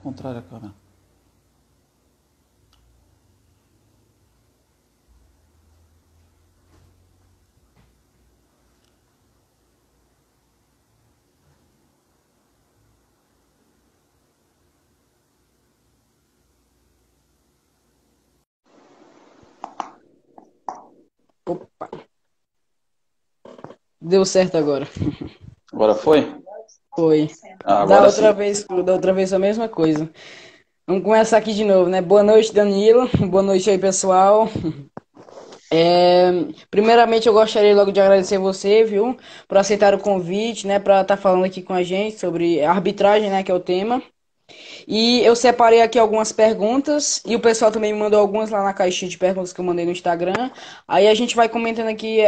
Contrário, cara. Opa, deu certo agora. Agora foi? Foi. Ah, Da agora outra sim. vez, da outra vez a mesma coisa. Vamos começar aqui de novo, né? Boa noite, Danilo. Boa noite aí, pessoal. É, primeiramente, eu gostaria logo de agradecer você, viu, por aceitar o convite, né, para estar falando aqui com a gente sobre arbitragem, né, que é o tema. E eu separei aqui algumas perguntas e o pessoal também me mandou algumas lá na caixinha de perguntas que eu mandei no Instagram. Aí a gente vai comentando aqui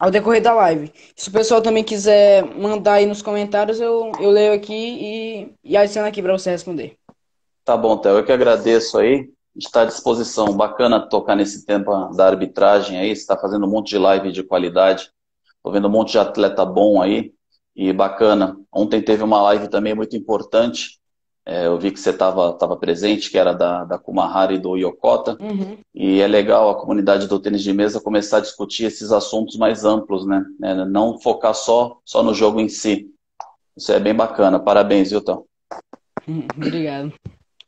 ao decorrer da live. Se o pessoal também quiser mandar aí nos comentários, eu leio aqui e adiciono aqui para você responder. Tá bom, Theo. Eu que agradeço aí. Está à disposição. Bacana tocar nesse tema da arbitragem aí. Você está fazendo um monte de live de qualidade. Tô vendo um monte de atleta bom aí. E bacana. Ontem teve uma live também muito importante. Eu vi que você estava presente, que era da Kumahara e do Yokota. Uhum. E é legal a comunidade do tênis de mesa começar a discutir esses assuntos mais amplos, né? Não focar só no jogo em si. Isso é bem bacana. Parabéns, Hilton. Obrigado.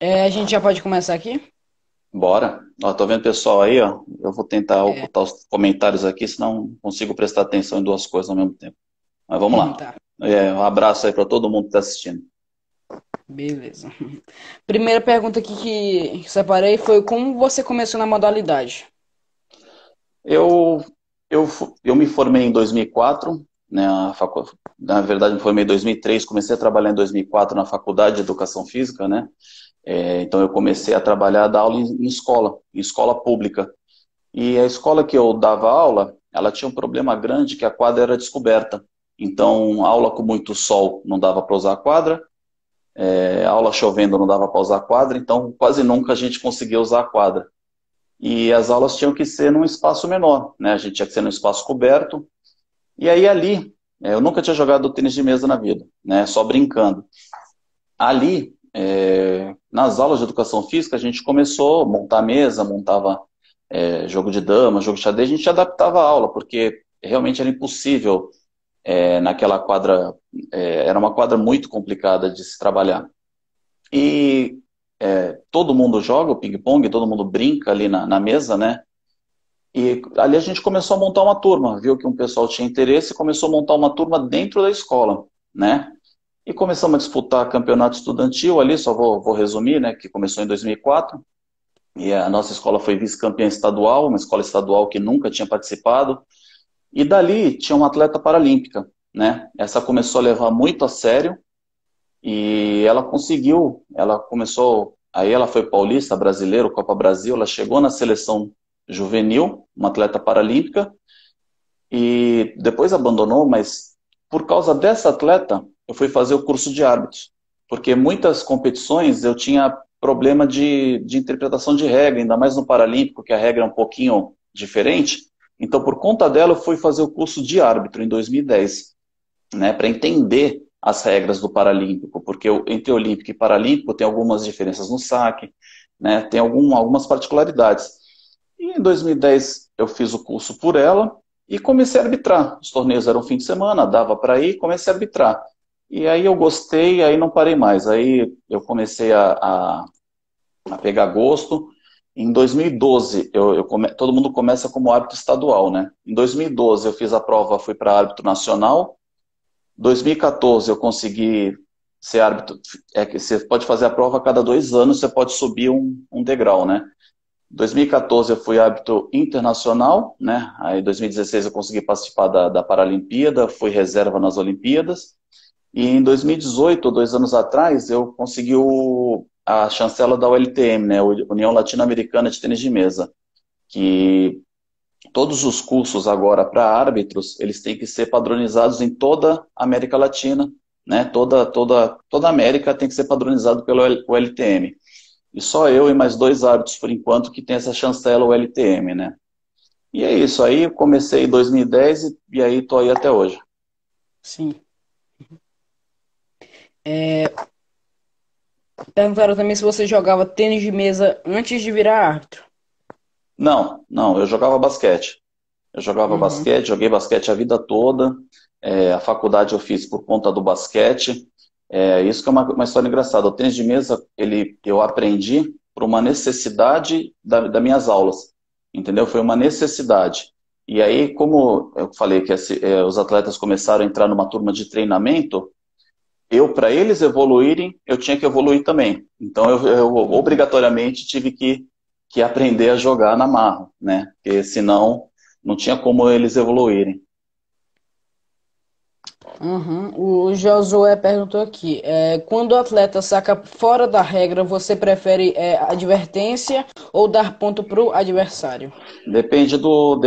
A gente já pode começar aqui? Bora. Ó, tô vendo o pessoal aí, ó. Eu vou tentar É, ocultar os comentários aqui, senão não consigo prestar atenção em duas coisas ao mesmo tempo. Mas vamos lá. tá, Um abraço aí para todo mundo que está assistindo. beleza. Primeira pergunta aqui que separei foi como você começou na modalidade? Eu, eu me formei em 2004, né? Na verdade, me formei em 2003, comecei a trabalhar em 2004 na Faculdade de Educação Física, né? Então, eu comecei a trabalhar, a dar aula em escola pública. E a escola que eu dava aula, ela tinha um problema grande que a quadra era descoberta. Então, aula com muito sol não dava para usar a quadra, aula chovendo não dava para usar a quadra, então quase nunca a gente conseguia usar a quadra. E as aulas tinham que ser num espaço menor, né? A gente tinha que ser num espaço coberto. E aí ali, eu nunca tinha jogado tênis de mesa na vida, né? Só brincando. Ali, nas aulas de educação física, a gente começou a montar mesa, montava jogo de dama, jogo de xadrez, a gente adaptava a aula, porque realmente era impossível naquela quadra, era uma quadra muito complicada de se trabalhar. E todo mundo joga o ping-pong, todo mundo brinca ali na mesa, né? E ali a gente começou a montar uma turma, viu que um pessoal tinha interesse e começou a montar uma turma dentro da escola, né? E começamos a disputar campeonato estudantil ali, só vou resumir, né? Que começou em 2004. E a nossa escola foi vice-campeã estadual, uma escola estadual que nunca tinha participado. E dali tinha uma atleta paralímpica, né? Essa começou a levar muito a sério e ela conseguiu, ela começou, aí ela foi paulista, brasileiro, Copa Brasil, ela chegou na seleção juvenil, uma atleta paralímpica, e depois abandonou, mas por causa dessa atleta, eu fui fazer o curso de árbitros, porque muitas competições eu tinha problema de interpretação de regra, ainda mais no Paralímpico, que a regra é um pouquinho diferente. Então, por conta dela, eu fui fazer o curso de árbitro em 2010, né, para entender as regras do Paralímpico, porque entre Olímpico e Paralímpico tem algumas diferenças no saque, né, tem algumas particularidades. E em 2010 eu fiz o curso por ela e comecei a arbitrar. Os torneios eram fim de semana, dava para ir, comecei a arbitrar. E aí eu gostei, aí não parei mais. Aí eu comecei a pegar gosto. Em 2012, todo mundo começa como árbitro estadual, né? Em 2012 eu fiz a prova, fui para árbitro nacional. 2014 eu consegui ser árbitro. Que você pode fazer a prova a cada 2 anos, você pode subir um degrau, né? 2014 eu fui árbitro internacional, né? Aí em 2016 eu consegui participar da Paralimpíada, fui reserva nas Olimpíadas. E em 2018, 2 anos atrás, eu consegui a chancela da ULTM, né? União Latino-Americana de Tênis de Mesa, que todos os cursos agora para árbitros, eles têm que ser padronizados em toda a América Latina, né? Toda a América tem que ser padronizado pelo ULTM. E só eu e mais dois árbitros, por enquanto, que tem essa chancela ULTM, né? E é isso. Aí eu comecei em 2010 e aí tô aí até hoje. Sim. É, Perguntaram também se você jogava tênis de mesa antes de virar árbitro. Não, não, eu jogava basquete. Eu jogava Uhum. basquete, joguei basquete a vida toda. A faculdade eu fiz por conta do basquete. Isso que é uma história engraçada. O tênis de mesa, eu aprendi por uma necessidade das minhas aulas. Entendeu? Foi uma necessidade. E aí, como eu falei que os atletas começaram a entrar numa turma de treinamento, para eles evoluírem, eu tinha que evoluir também. Então, eu Uhum. obrigatoriamente tive que aprender a jogar na marra, né? Porque senão não tinha como eles evoluírem. Uhum. O Josué perguntou aqui, quando o atleta saca fora da regra, você prefere advertência ou dar ponto pro adversário? Depende do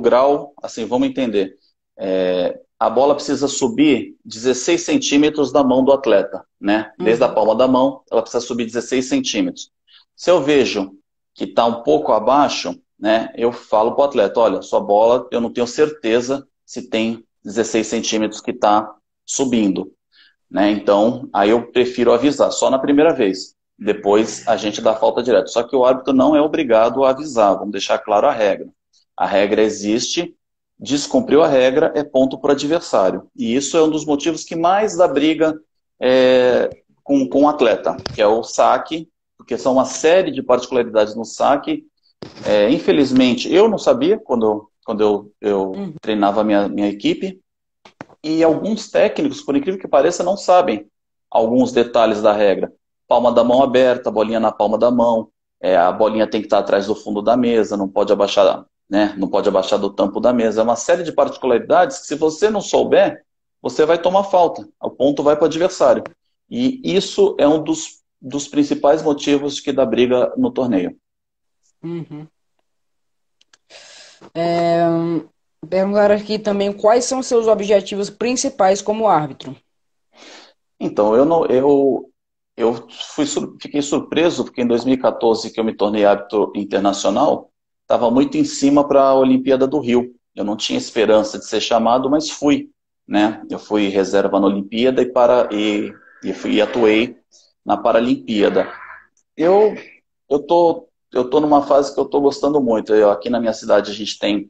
grau, assim, vamos entender. A bola precisa subir 16 centímetros da mão do atleta, né? Desde a Uhum. palma da mão, ela precisa subir 16 centímetros. Se eu vejo que está um pouco abaixo, né, eu falo para o atleta, olha, sua bola, eu não tenho certeza se tem 16 centímetros que está subindo, né? Então, aí eu prefiro avisar só na primeira vez. Depois a gente dá falta direta. Só que o árbitro não é obrigado a avisar, vamos deixar claro a regra. A regra existe, descumpriu a regra, é ponto para o adversário. E isso é um dos motivos que mais dá briga com o atleta, que é o saque, porque são uma série de particularidades no saque. Infelizmente, eu não sabia quando eu Uhum. treinava a minha equipe, e alguns técnicos, por incrível que pareça, não sabem alguns detalhes da regra. Palma da mão aberta, bolinha na palma da mão, a bolinha tem que estar atrás do fundo da mesa, não pode abaixar, né? Não pode abaixar do tampo da mesa. É uma série de particularidades que, se você não souber, você vai tomar falta. O ponto vai para o adversário. E isso é um dos principais motivos que dá briga no torneio. Uhum. É, perguntaram aqui também quais são seus objetivos principais como árbitro. Então, eu não, eu fiquei surpreso porque em 2014, que eu me tornei árbitro internacional, estava muito em cima para a Olimpíada do Rio. Eu não tinha esperança de ser chamado, mas fui, né? Eu fui reserva na Olimpíada e atuei na Paralimpíada. Eu eu tô numa fase que eu tô gostando muito. Aqui na minha cidade a gente tem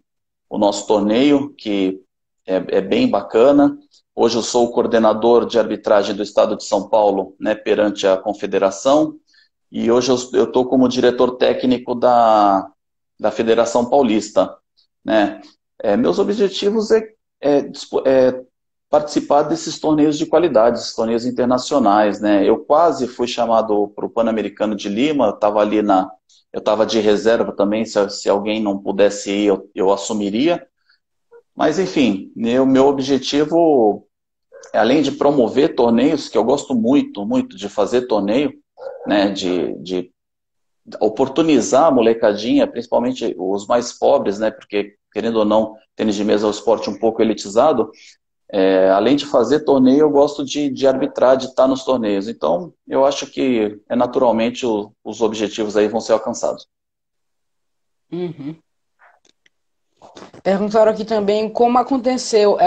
o nosso torneio, que é bem bacana. Hoje eu sou o coordenador de arbitragem do Estado de São Paulo, né, perante a Confederação, e hoje eu estou como diretor técnico da Federação Paulista, né. Meus objetivos é participar desses torneios de qualidade, esses torneios internacionais, né. Eu quase fui chamado para o Pan-Americano de Lima, eu estava de reserva também, se alguém não pudesse ir, eu assumiria. Mas, enfim, meu objetivo, além de promover torneios, que eu gosto muito, muito de fazer torneio, né, de oportunizar a molecadinha, principalmente os mais pobres, né, porque, querendo ou não, tênis de mesa é um esporte um pouco elitizado. Além de fazer torneio, eu gosto de arbitrar, de estar nos torneios. Então, eu acho que naturalmente os objetivos aí vão ser alcançados. Uhum. Perguntaram aqui também como aconteceu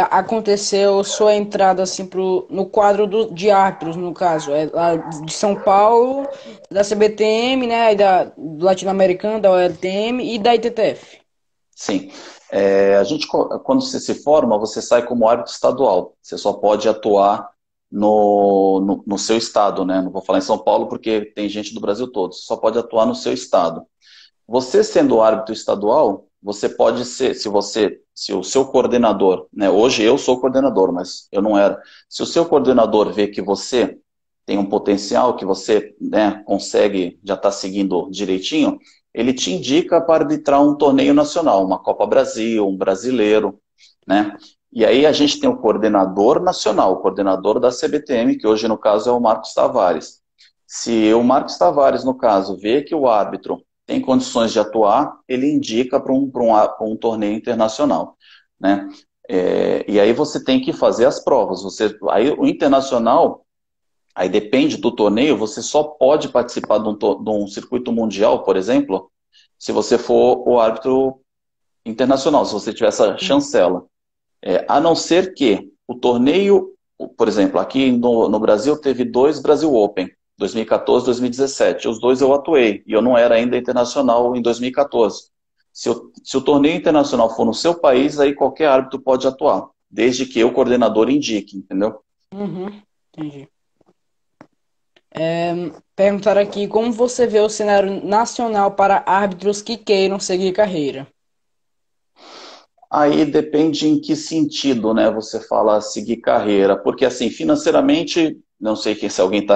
sua entrada assim no quadro de árbitros, no caso, lá de São Paulo, da CBTM, né, e do Latino-Americano, da OLTM e da ITTF. Sim. A gente, quando você se forma, você sai como árbitro estadual. Você só pode atuar no seu estado, né? Não vou falar em São Paulo porque tem gente do Brasil todo. Você só pode atuar no seu estado. Você sendo árbitro estadual, você pode ser, se o seu coordenador, né? Hoje eu sou coordenador, mas eu não era. Se o seu coordenador vê que você tem um potencial, que você, né, consegue, já está seguindo direitinho, ele te indica para arbitrar um torneio nacional, uma Copa Brasil, um brasileiro, né? E aí a gente tem o coordenador nacional, o coordenador da CBTM, que hoje no caso é o Marcos Tavares. Se o Marcos Tavares, no caso, vê que o árbitro tem condições de atuar, ele indica para um torneio internacional, né? E aí você tem que fazer as provas. Aí o internacional, aí depende do torneio, você só pode participar de um circuito mundial, por exemplo, se você for o árbitro internacional, se você tiver essa chancela. A não ser que o torneio por exemplo, aqui no Brasil teve dois Brasil Open, 2014 e 2017. Os dois eu atuei, e eu não era ainda internacional em 2014. Se o torneio internacional for no seu país, aí qualquer árbitro pode atuar, desde que o coordenador indique, entendeu? Uhum, entendi. Perguntaram aqui como você vê o cenário nacional para árbitros que queiram seguir carreira. Aí depende em que sentido, né, você fala seguir carreira, porque assim, financeiramente, não sei se alguém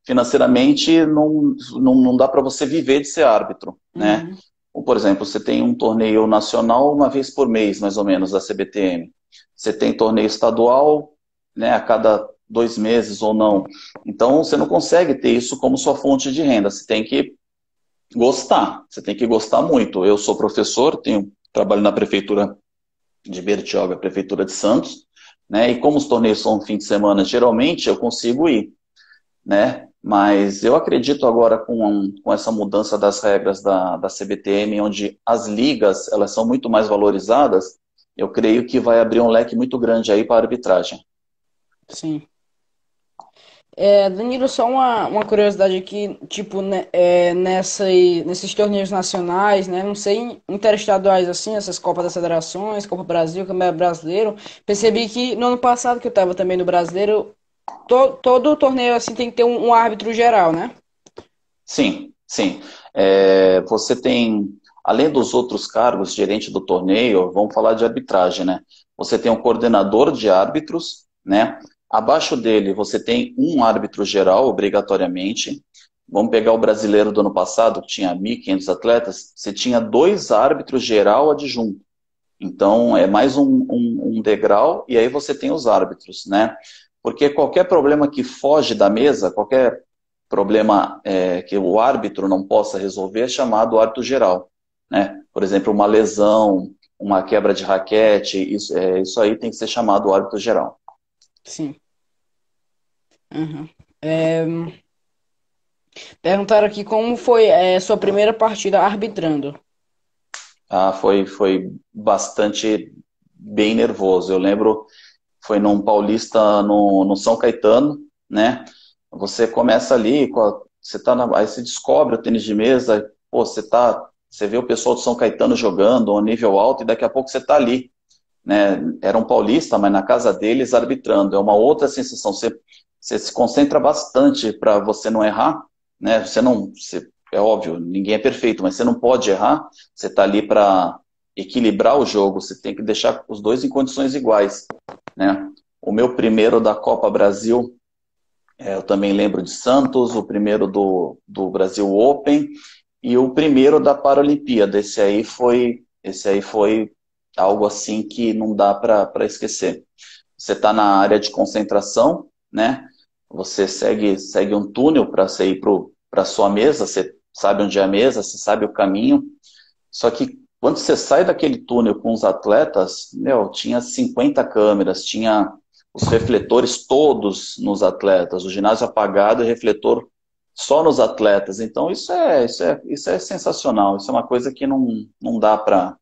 financeiramente não dá para você viver de ser árbitro, né? Uhum, Ou, por exemplo, você tem um torneio nacional uma vez por mês, mais ou menos, da CBTM. Você tem torneio estadual, né, a cada 2 meses ou não. Então, você não consegue ter isso como sua fonte de renda. Você tem que gostar, você tem que gostar muito. Eu sou professor, trabalho na prefeitura de Bertioga, Prefeitura de Santos, né? E como os torneios são fim de semana, geralmente eu consigo ir, né? Mas eu acredito agora com essa mudança das regras da CBTM, onde as ligas elas são muito mais valorizadas, eu creio que vai abrir um leque muito grande aí para a arbitragem. sim. Danilo, só uma curiosidade aqui, tipo, né, nesses torneios nacionais, né, não sei, interestaduais assim, essas Copas das Federações, Copa Brasil, Campeonato Brasileiro, percebi que no ano passado, que eu estava também no Brasileiro, todo torneio assim tem que ter um árbitro geral, né? Sim, sim. Você tem, além dos outros cargos, gerente do torneio, vamos falar de arbitragem, né? Você tem um coordenador de árbitros, né? Abaixo dele você tem um árbitro geral, obrigatoriamente. Vamos pegar o brasileiro do ano passado, que tinha 1.500 atletas, você tinha dois árbitros geral adjunto. Então, é mais um degrau, e aí você tem os árbitros, né? Porque qualquer problema que foge da mesa, qualquer problema que o árbitro não possa resolver é chamado árbitro geral, né? Por exemplo, uma lesão, uma quebra de raquete, isso aí tem que ser chamado árbitro geral. Sim. Uhum. É, perguntaram aqui como foi sua primeira partida arbitrando. Ah, foi bastante bem nervoso. Eu lembro, foi num Paulista no São Caetano, né? Você começa ali, aí você descobre o tênis de mesa, pô, você vê o pessoal do São Caetano jogando a um nível alto e daqui a pouco você está ali, né? Era um paulista, mas na casa deles arbitrando. É uma outra sensação. Você se concentra bastante para você não errar, né? É óbvio, ninguém é perfeito, mas você não pode errar. Você está ali para equilibrar o jogo. Você tem que deixar os dois em condições iguais, né? O meu primeiro da Copa Brasil, eu também lembro de Santos, o primeiro do Brasil Open e o primeiro da Paralimpíada. Esse aí foi algo assim que não dá para esquecer. Você está na área de concentração, né? Você segue um túnel para você ir para a sua mesa, você sabe onde é a mesa, você sabe o caminho. Só que quando você sai daquele túnel com os atletas, meu, tinha 50 câmeras, tinha os refletores todos nos atletas, o ginásio apagado e refletor só nos atletas. Então isso é sensacional. Isso é uma coisa que não dá para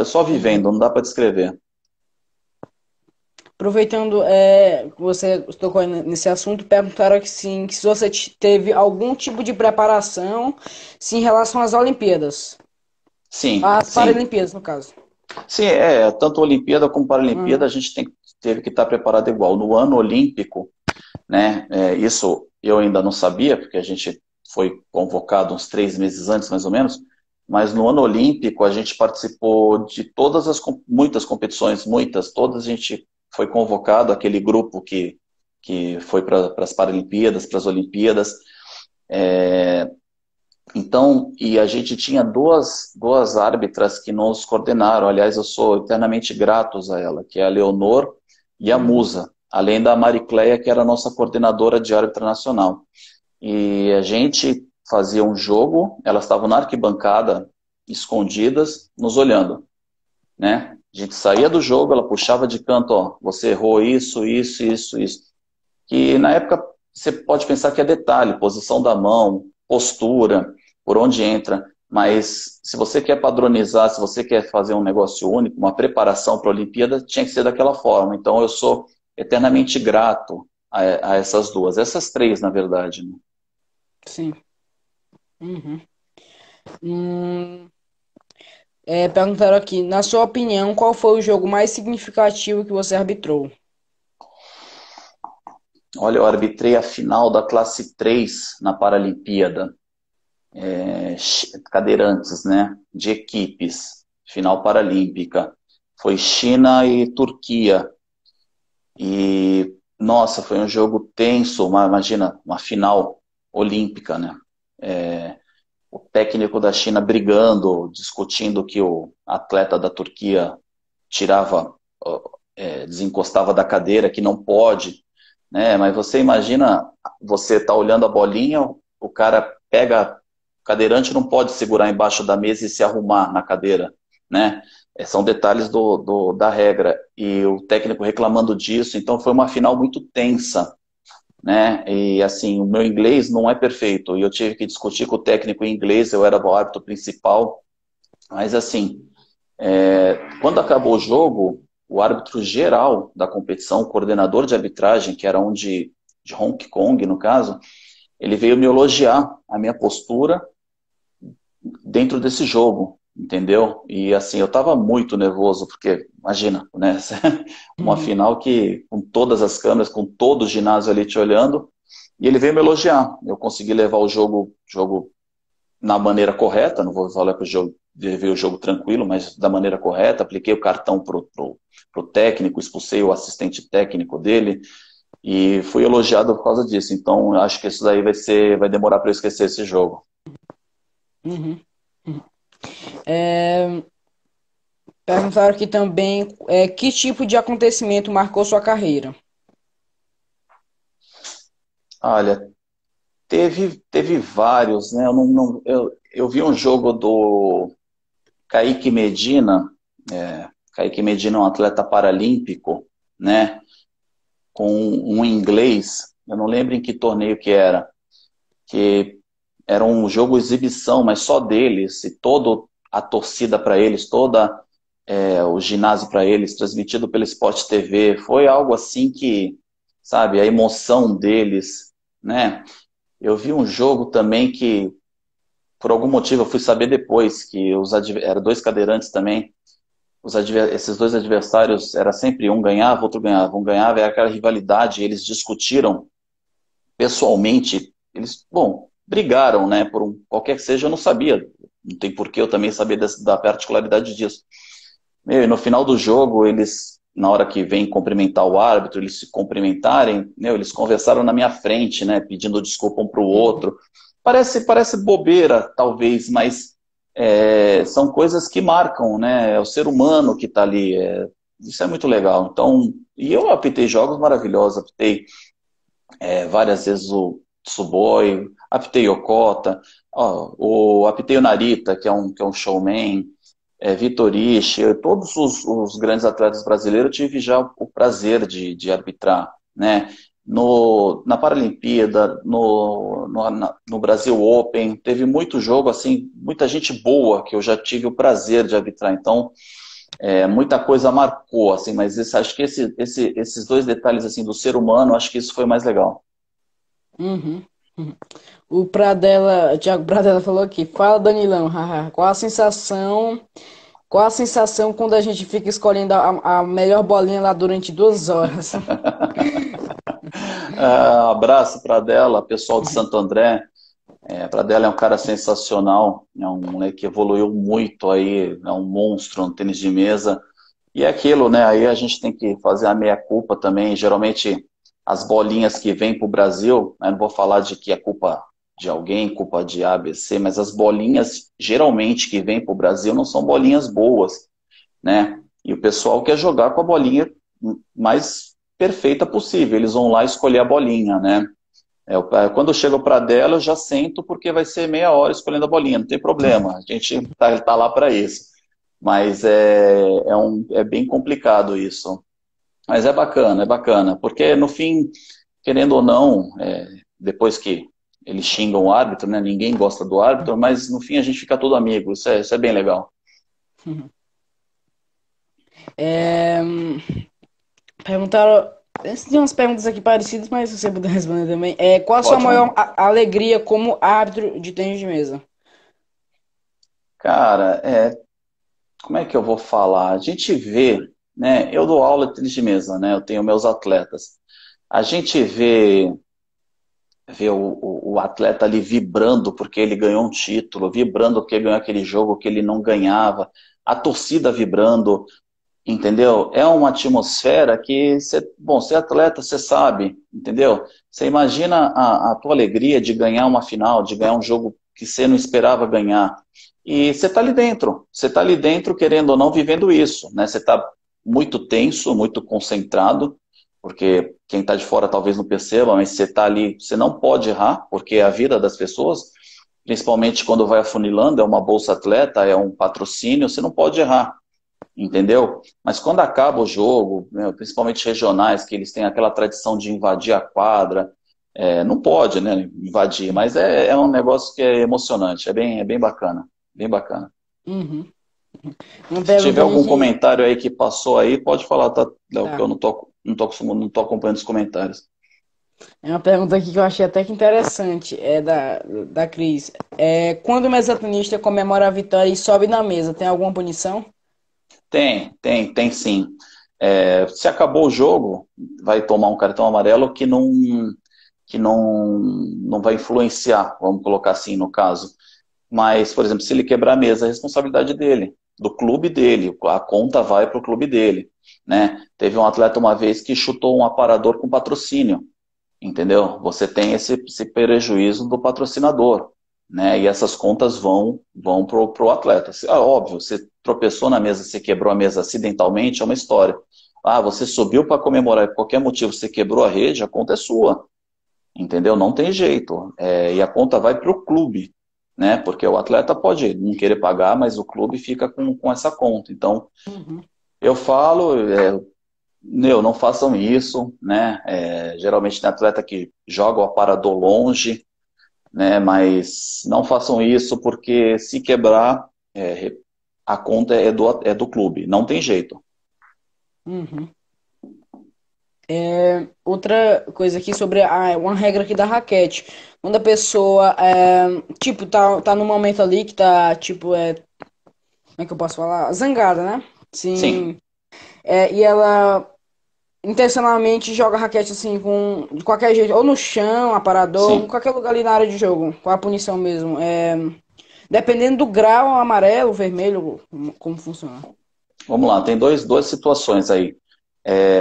só vivendo, não dá para descrever. Aproveitando que você tocou nesse assunto, perguntaram que sim, que se você teve algum tipo de preparação, sim, em relação às Olimpíadas. Sim, Às sim. Paralimpíadas, no caso. Sim, tanto Olimpíada como Paralimpíada a Uhum. gente teve que estar preparado igual. No ano olímpico, né, isso eu ainda não sabia, porque a gente foi convocado uns 3 meses antes, mais ou menos, mas no ano olímpico a gente participou de muitas competições, todas a gente foi convocado, aquele grupo que foi para as Paralimpíadas, para as Olimpíadas. Então, e a gente tinha duas árbitras que nos coordenaram. Aliás, eu sou eternamente grato a ela, que é a Leonor e a Uhum. Musa, além da Maricleia, que era a nossa coordenadora de árbitra nacional. E a gente fazia um jogo, elas estavam na arquibancada, escondidas, nos olhando, né? A gente saía do jogo, ela puxava de canto, ó, você errou isso, isso, isso, isso. Que na época você pode pensar que é detalhe, posição da mão, postura, por onde entra, mas se você quer padronizar, se você quer fazer um negócio único, uma preparação para a Olimpíada, tinha que ser daquela forma. Então eu sou eternamente grato a essas duas, essas três, na verdade, né? Sim. Uhum. Hum, perguntaram aqui, na sua opinião, qual foi o jogo mais significativo que você arbitrou? Olha, eu arbitrei a final da classe 3 na Paralimpíada, cadeirantes, né, de equipes, final paralímpica. Foi China e Turquia. E, nossa, foi um jogo tenso, imagina, uma final olímpica, né? O técnico da China brigando, discutindo que o atleta da Turquia tirava, desencostava da cadeira, que não pode, né? Mas você imagina, você tá olhando a bolinha, o cara pega, o cadeirante não pode segurar embaixo da mesa e se arrumar na cadeira, né? São detalhes da regra. E o técnico reclamando disso, então foi uma final muito tensa, né? E assim, o meu inglês não é perfeito, e eu tive que discutir com o técnico em inglês, eu era o árbitro principal, mas assim, quando acabou o jogo, o árbitro geral da competição, o coordenador de arbitragem, que era um de Hong Kong, no caso, ele veio me elogiar a minha postura dentro desse jogo, entendeu? E assim, eu estava muito nervoso, porque, imagina, né? Uma Uhum. final que, com todas as câmeras, com todo o ginásio ali te olhando, e ele veio me elogiar. Eu consegui levar o jogo na maneira correta, não vou falar que o jogo levei o jogo tranquilo, mas da maneira correta, apliquei o cartão pro técnico, expulsei o assistente técnico dele e fui elogiado por causa disso. Então, acho que isso daí vai demorar para eu esquecer esse jogo. Uhum. É, perguntaram aqui também, que tipo de acontecimento marcou sua carreira? Olha, teve vários, né? Eu vi um jogo do Kaique Medina, Kaique Medina é um atleta paralímpico, né? Com um inglês, eu não lembro em que torneio que era, que era um jogo exibição, mas só deles, e toda a torcida para eles, toda o ginásio para eles, transmitido pelo Sport TV, foi algo assim que, sabe, a emoção deles, né? Eu vi um jogo também que, por algum motivo, eu fui saber depois que eram dois cadeirantes também, esses dois adversários, era sempre um ganhava, outro ganhava, um ganhava, era aquela rivalidade, eles discutiram pessoalmente, eles, bom, brigaram, né, qualquer que seja, eu não sabia, não tem porquê eu também saber da particularidade disso. Meu, e no final do jogo, eles, na hora que vem cumprimentar o árbitro, eles se cumprimentarem, meu, eles conversaram na minha frente, né, pedindo desculpa um para o Uhum. outro. Parece bobeira, talvez, mas são coisas que marcam, né, é o ser humano que está ali, isso é muito legal. Então, e eu apitei jogos maravilhosos, apitei várias vezes o Tsuboi, apitei Yokota, ó, apitei o Narita, que é um showman, Vitor Ishi, todos os grandes atletas brasileiros eu tive já o prazer de arbitrar, né? Na Paralimpíada, no Brasil Open, teve muito jogo, assim, muita gente boa que eu já tive o prazer de arbitrar. Então, muita coisa marcou, assim, mas acho que esses dois detalhes assim do ser humano, acho que isso foi mais legal. Uhum. Uhum. O Thiago Pradella falou aqui, fala Danilão, haha, qual a sensação quando a gente fica escolhendo a melhor bolinha lá durante 2 horas? Abraço para dela, pessoal de Santo André. Para dela é um cara sensacional, é um moleque que evoluiu muito aí, é um monstro no tênis de mesa. E é aquilo, né? Aí a gente tem que fazer a meia-culpa também. Geralmente as bolinhas que vêm para o Brasil, né, não vou falar de que é culpa de alguém, culpa de A, B, C, mas as bolinhas geralmente que vêm para o Brasil não são bolinhas boas, né? E o pessoal quer jogar com a bolinha mais perfeita possível. Eles vão lá escolher a bolinha, né? Quando eu chego para dela, eu já sento porque vai ser meia hora escolhendo a bolinha, não tem problema, a gente tá lá para isso. Mas é bem complicado isso. Mas é bacana, porque no fim, querendo ou não, depois que eles xingam o árbitro, né, ninguém gosta do árbitro, mas no fim a gente fica todo amigo, isso é bem legal. É, perguntaram. Tem umas perguntas aqui parecidas, mas se você puder responder também. Qual a sua Pode maior mandar. alegria como árbitro de tênis de mesa? Cara, como é que eu vou falar? A gente vê, né? Eu dou aula de tênis de mesa, né? Eu tenho meus atletas. A gente vê o atleta ali vibrando porque ele ganhou um título, vibrando porque ganhou aquele jogo que ele não ganhava, a torcida vibrando, entendeu? É uma atmosfera que, bom, você é atleta, você sabe, entendeu? Você imagina a tua alegria de ganhar uma final, de ganhar um jogo que você não esperava ganhar. E você está ali dentro, querendo ou não, vivendo isso, né? Você está muito tenso, muito concentrado, porque quem está de fora talvez não perceba, mas você está ali, você não pode errar, porque é a vida das pessoas, principalmente quando vai afunilando, é uma bolsa atleta, é um patrocínio, você não pode errar, entendeu? Mas quando acaba o jogo, né, principalmente regionais, que eles têm aquela tradição de invadir a quadra, não pode, né, invadir, mas é um negócio que é emocionante, é bem bacana, bem bacana. Uhum. Uma Se tiver pergunta aqui algum que. comentário aí que passou aí, pode falar, tá, Léo, que Tá. eu não tô acompanhando os comentários. É uma pergunta aqui que eu achei até que interessante. É da Cris. Quando o maratonista comemora a vitória e sobe na mesa, tem alguma punição? Tem sim. Se acabou o jogo, vai tomar um cartão amarelo que não vai influenciar, vamos colocar assim no caso. Mas, por exemplo, se ele quebrar a mesa, é responsabilidade dele, do clube dele, a conta vai para o clube dele, né? Teve um atleta uma vez que chutou um aparador com patrocínio, entendeu? Você tem esse prejuízo do patrocinador, né? E essas contas vão pro atleta. Óbvio, você tropeçou na mesa, você quebrou a mesa acidentalmente, é uma história. Ah, você subiu para comemorar, por qualquer motivo você quebrou a rede, a conta é sua, entendeu? Não tem jeito. E a conta vai para o clube, né? Porque o atleta pode não querer pagar, mas o clube fica com essa conta. Então, Uhum. eu falo, não façam isso, né? Geralmente tem atleta que joga o aparador longe, né? Mas não façam isso porque se quebrar, a conta é do clube, não tem jeito. Uhum. Outra coisa aqui sobre uma regra aqui da raquete. Quando a pessoa, tipo, tá num momento ali que tá, tipo, como é que eu posso falar? Zangada, né? Sim, Sim. E ela intencionalmente joga a raquete assim, de qualquer jeito, ou no chão, aparador, em sim. qualquer lugar ali na área de jogo, com a punição mesmo. Dependendo do grau, amarelo, vermelho, como funciona. Vamos lá, tem duas situações aí.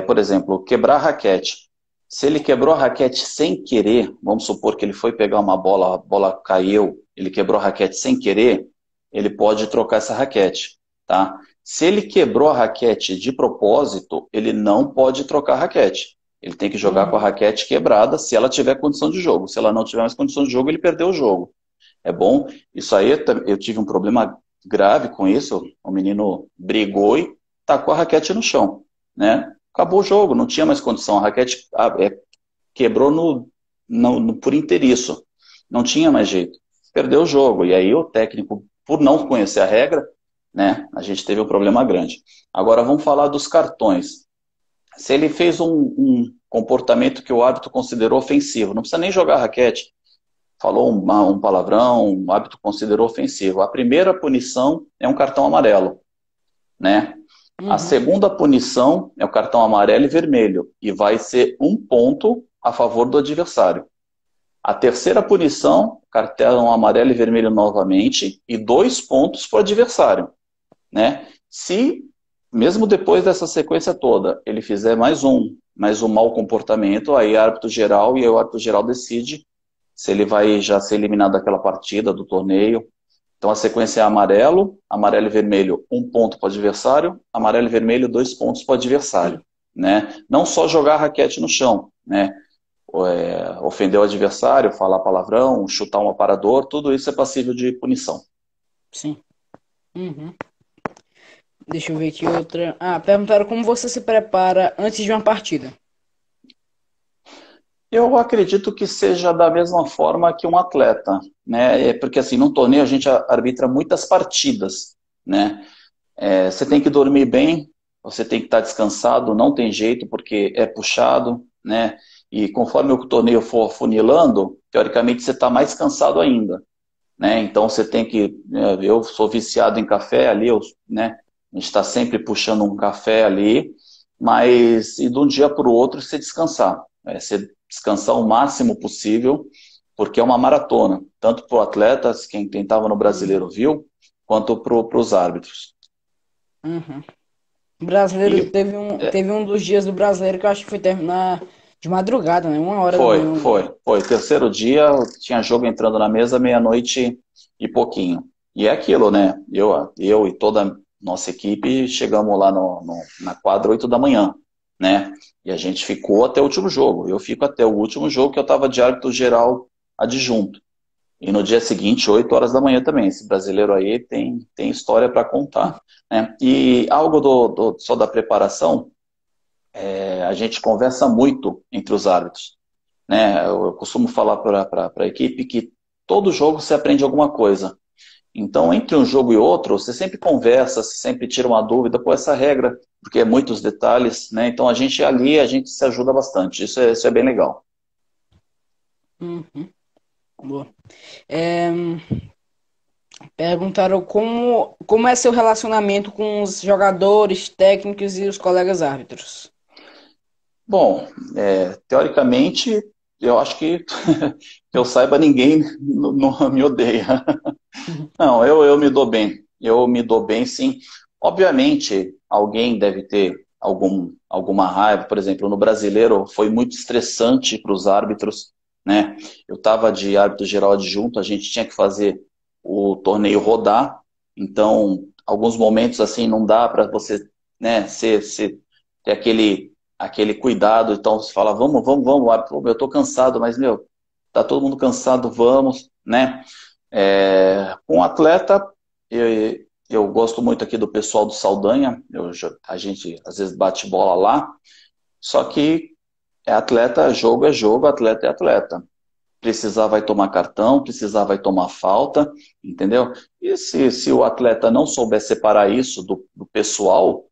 Por exemplo, quebrar a raquete. Se ele quebrou a raquete sem querer, vamos supor que ele foi pegar uma bola, a bola caiu, ele quebrou a raquete sem querer, ele pode trocar essa raquete, tá? Se ele quebrou a raquete de propósito, ele não pode trocar a raquete. Ele tem que jogar com a Uhum. raquete quebrada se ela tiver condição de jogo. Se ela não tiver mais condição de jogo, ele perdeu o jogo. É bom. Isso aí eu tive um problema grave com isso. O menino brigou e tacou a raquete no chão, né? Acabou o jogo, não tinha mais condição. A raquete quebrou por inteiriço. Não tinha mais jeito. Perdeu o jogo. E aí o técnico, por não conhecer a regra, né? A gente teve um problema grande. Agora vamos falar dos cartões. Se ele fez um comportamento que o árbitro considerou ofensivo, não precisa nem jogar a raquete, falou um palavrão, um hábito considerou ofensivo. A primeira punição é um cartão amarelo, né? A Uhum. segunda punição é o cartão amarelo e vermelho, e vai ser um ponto a favor do adversário. A terceira punição, cartão amarelo e vermelho novamente, e 2 pontos para o adversário, né? Se, mesmo depois dessa sequência toda, ele fizer mais um mau comportamento, aí árbitro geral, e aí o árbitro geral decide se ele vai já ser eliminado daquela partida, do torneio. Então a sequência é amarelo, amarelo e vermelho, 1 ponto para o adversário, amarelo e vermelho, 2 pontos para o adversário. Sim, Né? Não só jogar a raquete no chão, né? Ofender o adversário, falar palavrão, chutar um aparador, tudo isso é passível de punição. sim. Uhum. Deixa eu ver aqui outra. Perguntaram como você se prepara antes de uma partida. Eu acredito que seja da mesma forma que um atleta, né? Porque assim, num torneio a gente arbitra muitas partidas, né? Você tem que dormir bem, você tem que estar descansado, não tem jeito, porque é puxado, né? E conforme o torneio for funilando, teoricamente você está mais cansado ainda, né? Então você tem que, eu sou viciado em café ali, né? A gente está sempre puxando um café ali, mas e de um dia para o outro você descansar, você descansar o máximo possível, porque é uma maratona, tanto para o atleta, quem estava no brasileiro Uhum. viu, quanto para os árbitros. Uhum. O brasileiro E teve um dos dias do brasileiro que eu acho que foi terminar de madrugada, né? 1 hora da manhã. foi. Terceiro dia, tinha jogo entrando na mesa meia-noite e pouquinho. E é aquilo, né? Eu e toda a nossa equipe chegamos lá na quadra 8 da manhã, né? E a gente ficou até o último jogo. Eu fico até o último jogo que eu estava de árbitro geral adjunto. E no dia seguinte, 8 horas da manhã também. Esse brasileiro aí tem história para contar, né? E algo só da preparação, a gente conversa muito entre os árbitros, né? Eu costumo falar para a equipe que todo jogo você aprende alguma coisa. Então, entre um jogo e outro, você sempre conversa, você sempre tira uma dúvida, pô, essa regra, porque é muitos detalhes, né? Então, a gente se ajuda bastante. Isso é bem legal. Uhum. Boa. É, perguntaram como é seu relacionamento com os jogadores, técnicos e os colegas árbitros. Bom, teoricamente, eu acho que, que eu saiba, ninguém não me odeia. Não, eu me dou bem. Eu me dou bem, sim. Obviamente, alguém deve ter alguma raiva. Por exemplo, no brasileiro foi muito estressante para os árbitros, né? Eu estava de árbitro geral adjunto, a gente tinha que fazer o torneio rodar. Então, alguns momentos assim não dá para você, né, ter aquele cuidado. Então, você fala, vamos, árbitro. Pô, eu estou cansado, mas, meu, tá todo mundo cansado, vamos, né? Com o atleta, eu gosto muito aqui do pessoal do Saldanha, a gente às vezes bate bola lá, só que é jogo, atleta é atleta. Precisar vai tomar cartão, precisar vai tomar falta, entendeu? E se o atleta não souber separar isso do pessoal,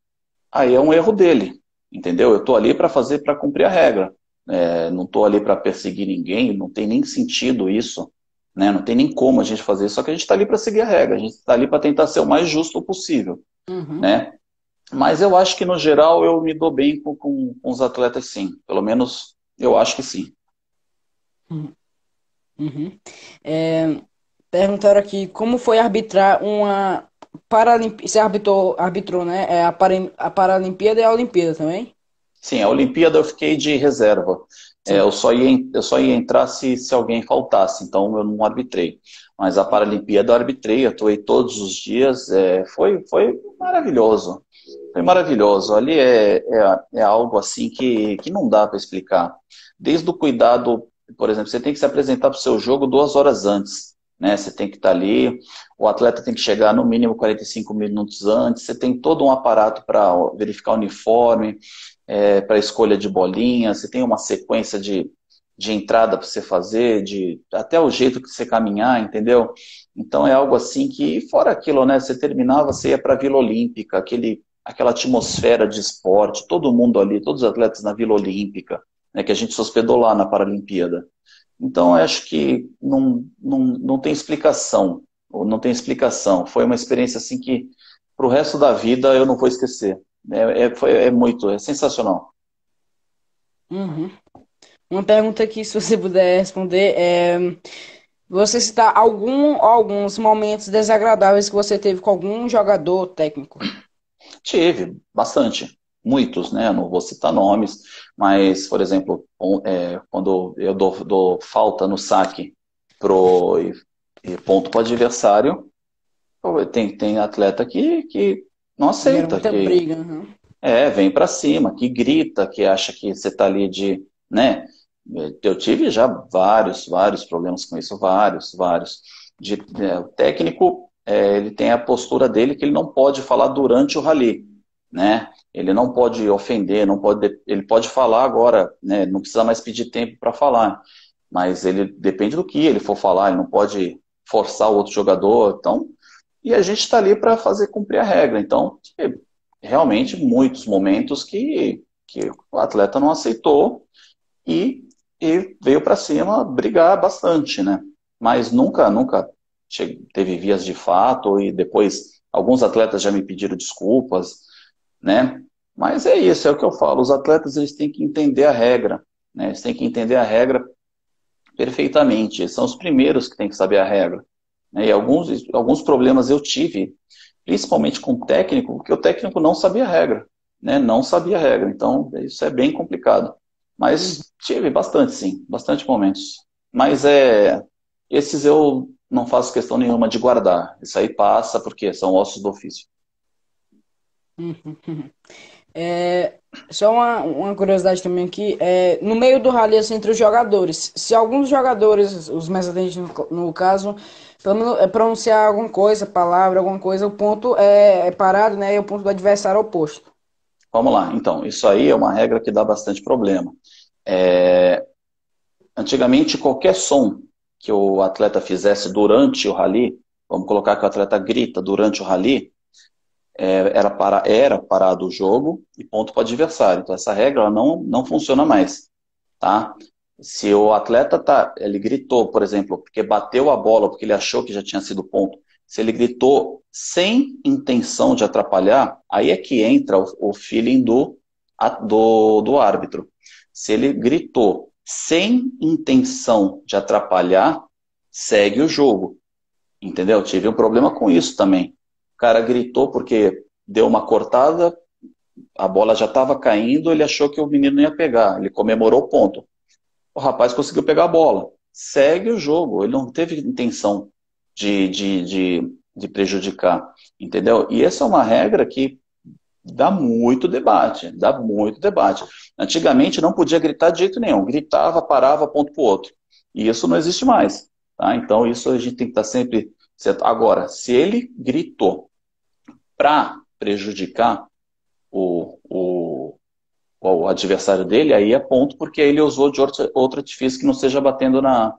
aí é um erro dele, entendeu? Eu estou ali para fazer, para cumprir a regra. Não estou ali para perseguir ninguém, não tem nem sentido isso, né? Não tem nem como a gente fazer isso, só que a gente está ali para seguir a regra, a gente está ali para tentar ser o mais justo possível, Uhum. né? Mas eu acho que, no geral, eu me dou bem com os atletas, sim. Pelo menos, eu acho que sim. Uhum. Uhum. É, perguntaram aqui como foi arbitrar uma Paralimpíada. Você arbitrou, né? A Paralimpíada e a Olimpíada também? Sim, a Olimpíada eu fiquei de reserva. Sim. Eu só ia entrar se alguém faltasse, então eu não arbitrei. Mas a Paralimpíada eu arbitrei, eu atuei todos os dias, foi maravilhoso. Foi maravilhoso. Ali é algo assim que não dá para explicar. Desde o cuidado, por exemplo, você tem que se apresentar para o seu jogo 2 horas antes, né? Você tem que estar ali, o atleta tem que chegar no mínimo 45 minutos antes, você tem todo um aparato para verificar o uniforme, para escolha de bolinha, você tem uma sequência de entrada para você fazer, até o jeito que você caminhar, entendeu? Então é algo assim que, fora aquilo, né? Você terminava, você ia para a Vila Olímpica, aquela atmosfera de esporte, todo mundo ali, todos os atletas na Vila Olímpica, né, que a gente se hospedou lá na Paralimpíada. Então, eu acho que não tem explicação, ou não tem explicação. Foi uma experiência assim que, para o resto da vida, eu não vou esquecer. É sensacional. Uhum. Uma pergunta aqui, se você puder responder, você citar alguns momentos desagradáveis que você teve com algum jogador técnico. Tive, bastante. Muitos, né? Eu não vou citar nomes, mas, por exemplo, quando eu dou falta no saque e ponto para o adversário, pô, tem atleta que não Gera aceita, muita que briga. Uhum. vem para cima, que grita, que acha que você está ali né? Eu tive já vários problemas com isso, vários. O técnico, ele tem a postura dele que ele não pode falar durante o rally, né? Ele não pode ofender, ele pode falar agora, né? Não precisa mais pedir tempo para falar, mas ele depende do que ele for falar, ele não pode forçar o outro jogador, então, e a gente está ali para fazer cumprir a regra, então realmente muitos momentos que o atleta não aceitou e, e veio para cima brigar bastante, né? Mas nunca teve vias de fato e depois alguns atletas já me pediram desculpas, né? Mas é isso, é o que eu falo, os atletas eles têm que entender a regra, né? Eles têm que entender a regra perfeitamente, eles são os primeiros que têm que saber a regra, né? E alguns problemas eu tive, principalmente com o técnico, porque o técnico não sabia a regra, né? Não sabia a regra, então isso é bem complicado. Uhum. Mas tive bastante, sim, bastante momentos. Mas esses eu não faço questão nenhuma de guardar. Isso aí passa porque são ossos do ofício. Uhum. É, só uma curiosidade também aqui, no meio do rally assim, entre os jogadores, se alguns jogadores, os mais atendentes no caso, pronunciar alguma coisa, palavra, alguma coisa, o ponto é parado, né? E o ponto do adversário é oposto. Vamos lá, então, isso aí é uma regra que dá bastante problema. É, antigamente, qualquer som que o atleta fizesse durante o rally, vamos colocar que o atleta grita durante o rally, era parado o jogo e ponto para o adversário. Então, essa regra ela não funciona mais, tá? Se o atleta ele gritou, por exemplo, porque bateu a bola, porque ele achou que já tinha sido ponto, se ele gritou sem intenção de atrapalhar, aí é que entra o feeling do árbitro. Se ele gritou sem intenção de atrapalhar, segue o jogo. Entendeu? Tive um problema com isso também. O cara gritou porque deu uma cortada, a bola já estava caindo, ele achou que o menino não ia pegar. Ele comemorou o ponto. O rapaz conseguiu pegar a bola. Segue o jogo. Ele não teve intenção de prejudicar. Entendeu? E essa é uma regra que dá muito debate. Dá muito debate. Antigamente não podia gritar de jeito nenhum. Gritava, parava, ponto para o outro. E isso não existe mais. Tá? Então isso a gente tem que estar sempre certo. Agora, se ele gritou para prejudicar o, o, o adversário dele, aí é ponto, porque ele usou de outro artifício que não seja batendo na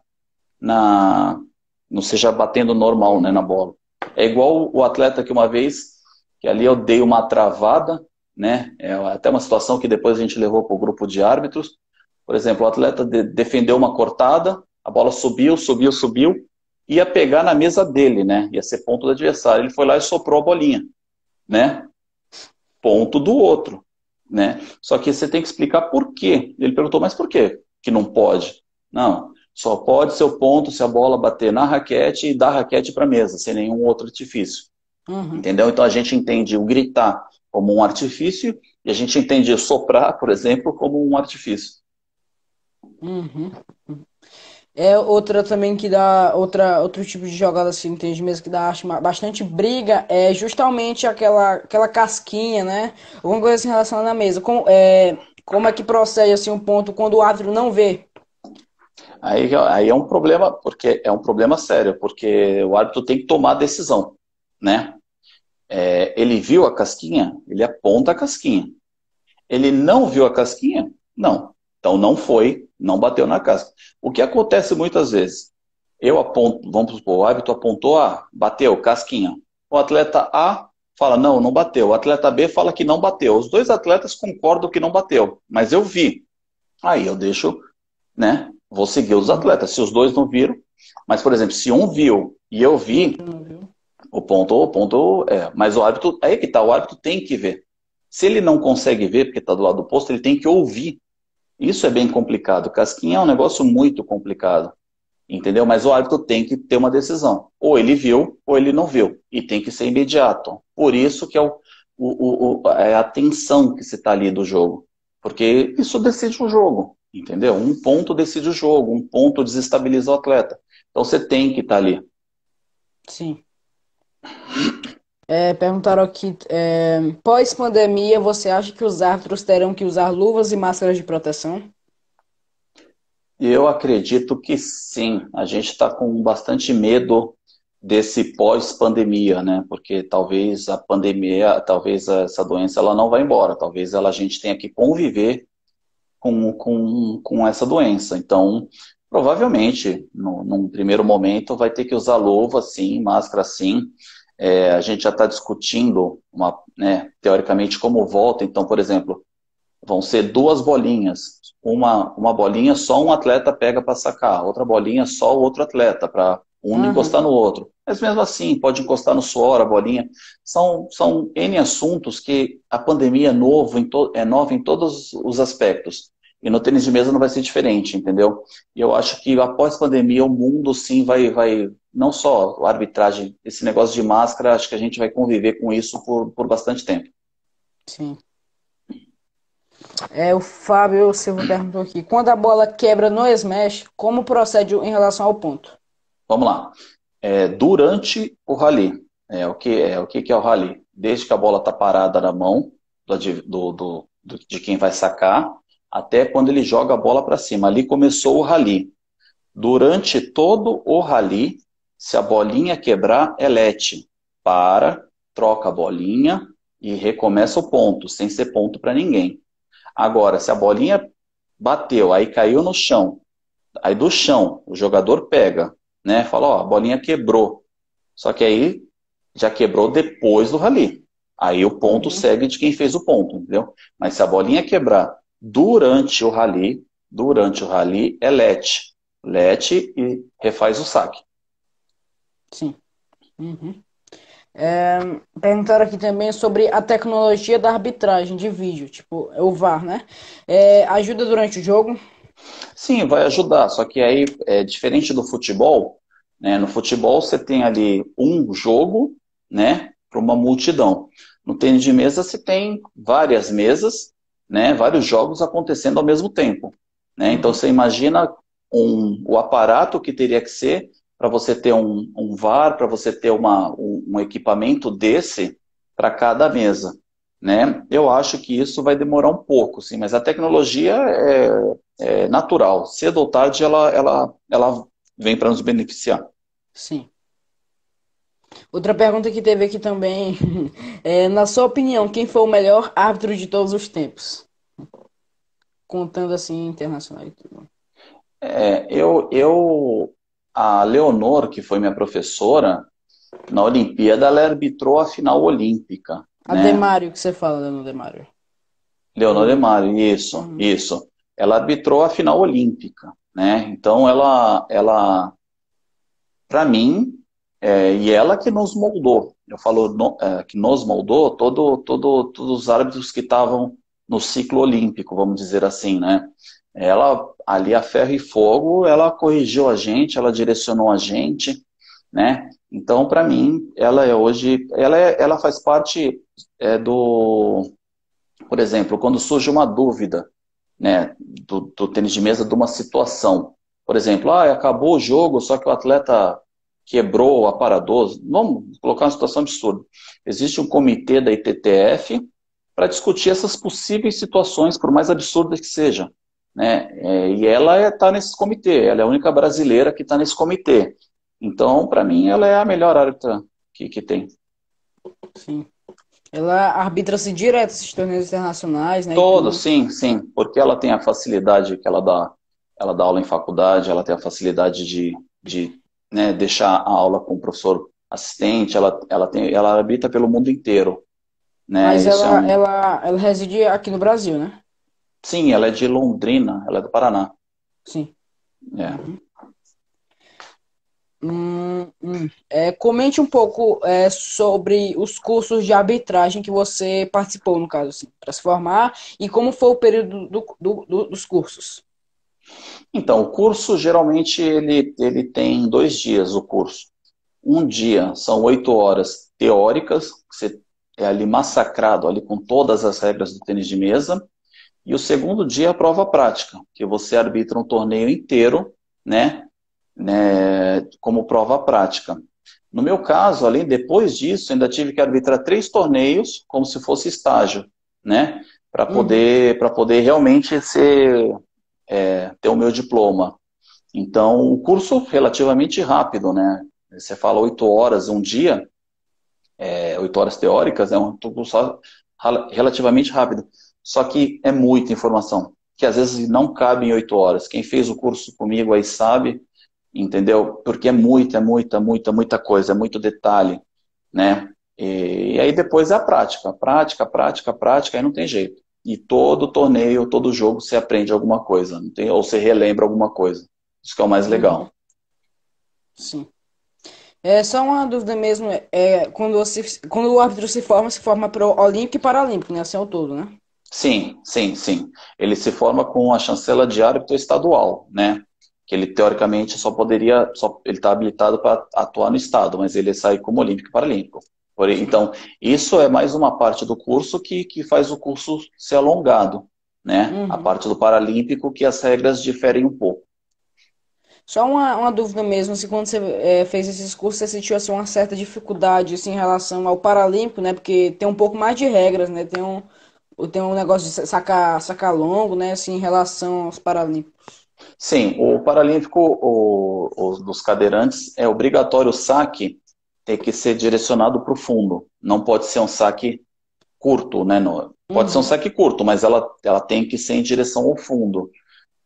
não seja batendo normal, né, na bola. É igual o atleta que uma vez, que ali eu dei uma travada, né, é até uma situação que depois a gente levou para o grupo de árbitros. Por exemplo, o atleta defendeu uma cortada, a bola subiu, ia pegar na mesa dele, né, ia ser ponto do adversário. Ele foi lá e soprou a bolinha, né, ponto do outro, né? Só que você tem que explicar por quê. Ele perguntou, mas por quê que não pode? Não, só pode ser o ponto se a bola bater na raquete e dar raquete para a mesa, sem nenhum outro artifício. Uhum. Entendeu? Então a gente entende o gritar como um artifício e a gente entende o soprar, por exemplo, como um artifício. Uhum. É outra também que dá outro tipo de jogada assim, tem mesmo que dá acho, bastante briga, é justamente aquela casquinha, né? Alguma coisa assim relacionada à mesa. Como é que procede assim um ponto quando o árbitro não vê? Aí é um problema, porque é um problema sério, porque o árbitro tem que tomar a decisão, né? Ele viu a casquinha, ele aponta a casquinha. Ele não viu a casquinha? Não. Então não foi, não bateu na casca. O que acontece muitas vezes? Eu aponto, vamos supor, o árbitro apontou, bateu, casquinha. O atleta A fala, não bateu. O atleta B fala que não bateu. Os dois atletas concordam que não bateu, mas eu vi. Aí eu deixo, né? Vou seguir os atletas. Se os dois não viram, mas, por exemplo, se um viu e eu vi, Outro não viu. o ponto é. Mas o árbitro, aí que tá, o árbitro tem que ver. Se ele não consegue ver, porque está do lado do posto, ele tem que ouvir. Isso é bem complicado. Casquinha é um negócio muito complicado, entendeu? Mas o árbitro tem que ter uma decisão. Ou ele viu, ou ele não viu. E tem que ser imediato. Por isso que é a tensão que se está ali do jogo. Porque isso decide o jogo, entendeu? Um ponto decide o jogo, um ponto desestabiliza o atleta. Então você tem que estar ali. Sim. Perguntaram aqui, pós-pandemia, você acha que os árbitros terão que usar luvas e máscaras de proteção? Eu acredito que sim. A gente está com bastante medo desse pós-pandemia, né? Porque talvez a pandemia, talvez essa doença ela não vá embora. Talvez a gente tenha que conviver com essa doença. Então, provavelmente, num primeiro momento, vai ter que usar luva sim, máscara sim. A gente já está discutindo, né, teoricamente, como volta. Então, por exemplo, vão ser duas bolinhas. Uma bolinha só um atleta pega para sacar, outra bolinha só o outro atleta, para um não encostar Aham, no outro. Mas mesmo assim, pode encostar no suor, a bolinha. São N assuntos que a pandemia é nova em todos os aspectos. E no tênis de mesa não vai ser diferente, entendeu? E eu acho que após pandemia o mundo sim vai não só a arbitragem, esse negócio de máscara, acho que a gente vai conviver com isso por bastante tempo. sim. O Fábio Silva perguntou aqui: quando a bola quebra no smash, como procede em relação ao ponto? Vamos lá. Durante o rally, o que é o rally? Desde que a bola está parada na mão de quem vai sacar, até quando ele joga a bola para cima. Ali começou o rally. Durante todo o rally, se a bolinha quebrar, é lete. Para, troca a bolinha e recomeça o ponto, sem ser ponto para ninguém. Agora, se a bolinha bateu, aí caiu no chão, aí do chão o jogador pega, né? Fala, ó, a bolinha quebrou. Só que aí já quebrou depois do rally. Aí o ponto Uhum. segue de quem fez o ponto, entendeu? Mas se a bolinha quebrar durante o rally é lete. Lete e refaz o saque. Sim. Uhum. Perguntaram aqui também sobre a tecnologia da arbitragem de vídeo, tipo, o VAR, né? Ajuda durante o jogo? Sim, vai ajudar, só que aí é diferente do futebol, né? No futebol você tem ali um jogo, né, para uma multidão. No tênis de mesa você tem várias mesas, né, vários jogos acontecendo ao mesmo tempo, né? Então Uhum. você imagina o aparato que teria que ser para você ter um VAR, para você ter um equipamento desse para cada mesa, né? Eu acho que isso vai demorar um pouco, sim, mas a tecnologia é natural. Cedo ou tarde ela vem para nos beneficiar. Sim. Outra pergunta que teve aqui também na sua opinião, quem foi o melhor árbitro de todos os tempos? Contando assim, internacional e tudo. A Leonor, que foi minha professora, na Olimpíada, ela arbitrou a final olímpica, A né? Demário, que você fala, Dano Demário. Leonor Ou... Emari, isso, Uhum. isso. Ela arbitrou a final olímpica, né? Então para mim, e ela que nos moldou. Eu falo que nos moldou todos os árbitros que estavam no ciclo olímpico, vamos dizer assim, né? Ela, ali a ferro e fogo, ela corrigiu a gente, ela direcionou a gente, né? Então, para mim, ela é hoje, ela faz parte por exemplo, quando surge uma dúvida, né, do tênis de mesa de uma situação. Por exemplo, acabou o jogo, só que o atleta quebrou o aparador. Vamos colocar uma situação absurda. Existe um comitê da ITTF para discutir essas possíveis situações, por mais absurdas que sejam. Né? E ela está nesse comitê, ela é a única brasileira que está nesse comitê. Então, para mim, ela é a melhor árbitra que tem. Sim. Ela arbitra-se direto esses torneios internacionais, né, e Todos, tudo. sim, sim, porque ela tem a facilidade que ela dá aula em faculdade, ela tem a facilidade de né, deixar a aula com o professor assistente, ela habita pelo mundo inteiro, né? Mas Isso é ela reside aqui no Brasil, né? sim, ela é de Londrina, ela é do Paraná. Sim. É. Uhum. Comente um pouco sobre os cursos de arbitragem que você participou, no caso, assim, para se formar, e como foi o período dos cursos. Então, o curso geralmente ele tem 2 dias o curso. Um dia são 8 horas teóricas, que você é ali massacrado ali com todas as regras do tênis de mesa. E o segundo dia é a prova prática, que você arbitra um torneio inteiro, né, como prova prática. No meu caso, além depois disso, ainda tive que arbitrar 3 torneios, como se fosse estágio, né, para Uhum. poder realmente ter o meu diploma. Então, o curso relativamente rápido, né? Você fala 8 horas um dia, 8 horas teóricas, é um curso relativamente rápido. Só que é muita informação, que às vezes não cabe em 8 horas. Quem fez o curso comigo aí sabe, entendeu? Porque é muita coisa, é muito detalhe. né? E aí depois é a prática, prática, prática, prática, aí não tem jeito. E todo torneio, todo jogo você aprende alguma coisa, não tem, ou você relembra alguma coisa. Isso que é o mais Uhum, legal. sim. É só uma dúvida mesmo, quando o árbitro se forma para o Olímpico e Paralímpico, né? Assim ao todo, né? Sim, sim, sim. Ele se forma com a chancela de árbitro estadual, né? Que ele teoricamente só poderia, ele está habilitado para atuar no estado, mas ele sai como olímpico e paralímpico. Sim. Então, isso é mais uma parte do curso que faz o curso ser alongado, né? A Uhum. parte do paralímpico que as regras diferem um pouco. Só uma dúvida mesmo, se quando você fez esses cursos, você sentiu assim, uma certa dificuldade assim, em relação ao Paralímpico, né? Porque tem um pouco mais de regras, né? Tem um negócio de sacar longo, né? Assim, em relação aos Paralímpicos. Sim, o paralímpico, dos cadeirantes, é obrigatório o saque ter que ser direcionado para o fundo. Não pode ser um saque curto, né? Pode ser um Uhum. saque curto, mas ela tem que ser em direção ao fundo.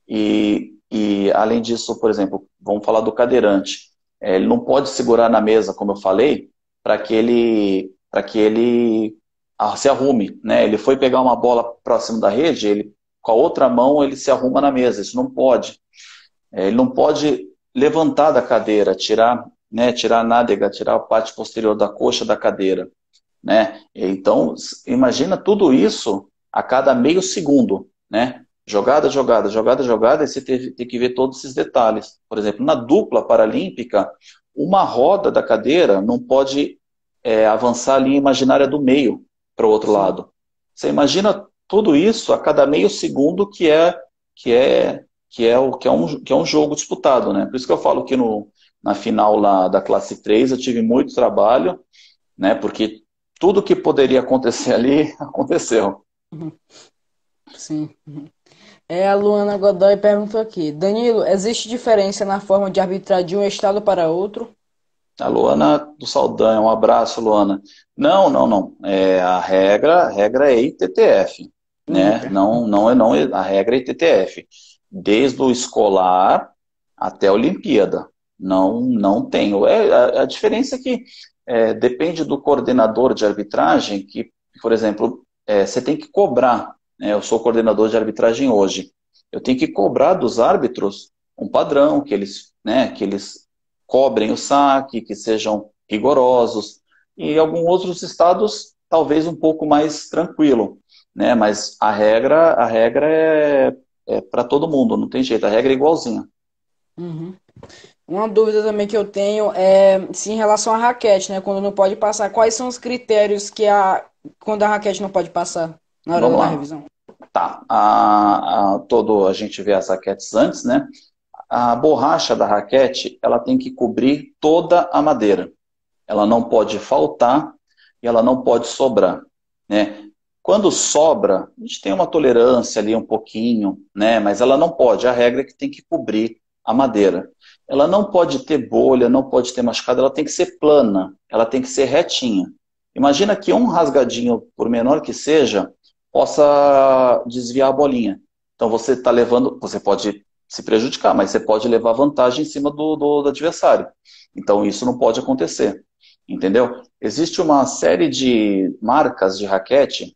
E além disso, por exemplo, vamos falar do cadeirante. Ele não pode segurar na mesa, como eu falei, para que ele se arrume, né? Ele foi pegar uma bola próximo da rede, ele com a outra mão ele se arruma na mesa. Isso não pode. Ele não pode levantar da cadeira, tirar, né, tirar a nádega, tirar a parte posterior da coxa da cadeira, né? Então, imagina tudo isso a cada meio segundo, né? Jogada, jogada, jogada, jogada, e você tem que ver todos esses detalhes. Por exemplo, na dupla paralímpica, uma roda da cadeira não pode avançar a linha imaginária do meio para o outro Sim. lado. Você imagina tudo isso a cada meio segundo que é que é um jogo disputado, né? Por isso que eu falo que na final lá da classe 3 eu tive muito trabalho, né? Porque tudo que poderia acontecer ali aconteceu. Uhum. Sim. A Luana Godoy perguntou aqui: Danilo, existe diferença na forma de arbitrar de um estado para outro? A Luana do Saldanha, um abraço, Luana. Não, não, não. A regra é ITTF, né? Eita. Não, não é não. A regra é ITTF, desde o escolar até a Olimpíada. Não, não tem. A diferença é que depende do coordenador de arbitragem, que, por exemplo, você tem que cobrar. Né? Eu sou coordenador de arbitragem hoje. Eu tenho que cobrar dos árbitros um padrão que eles cobrem o saque, que sejam rigorosos. E alguns outros estados, talvez um pouco mais tranquilo, né? Mas a regra é para todo mundo, não tem jeito, a regra é igualzinha. Uhum. Uma dúvida também que eu tenho é se em relação à raquete, né? Quando não pode passar, quais são os critérios quando a raquete não pode passar na hora Vamos da lá. revisão? Tá. A gente vê as raquetes antes, né? A borracha da raquete, ela tem que cobrir toda a madeira. Ela não pode faltar e ela não pode sobrar, né? Quando sobra, a gente tem uma tolerância ali um pouquinho, né? Mas ela não pode. A regra é que tem que cobrir a madeira. Ela não pode ter bolha, não pode ter machucado, ela tem que ser plana, ela tem que ser retinha. Imagina que um rasgadinho, por menor que seja, possa desviar a bolinha. Então você está levando, você pode se prejudicar, mas você pode levar vantagem em cima do adversário. Então isso não pode acontecer. Entendeu? Existe uma série de marcas de raquete.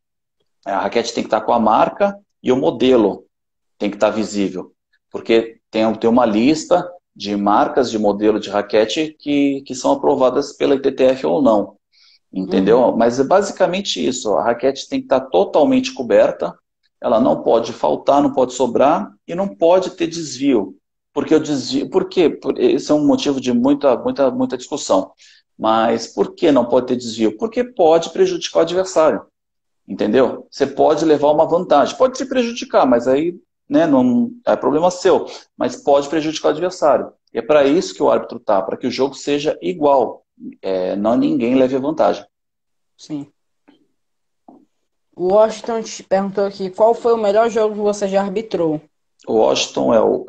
A raquete tem que estar com a marca e o modelo tem que estar visível. Porque tem uma lista de marcas de modelo de raquete que são aprovadas pela ITTF ou não. Uhum. Entendeu? Mas é basicamente isso. A raquete tem que estar totalmente coberta, ela não pode faltar, não pode sobrar e não pode ter desvio. Porque o desvio, por quê? Esse é um motivo de muita, muita, muita discussão. Mas por que não pode ter desvio? Porque pode prejudicar o adversário. Entendeu? Você pode levar uma vantagem. Pode te prejudicar, mas aí, né, não é problema seu. Mas pode prejudicar o adversário. E é para isso que o árbitro tá, para que o jogo seja igual. Não ninguém leve vantagem. Sim. O Washington te perguntou aqui, qual foi o melhor jogo que você já arbitrou? O Washington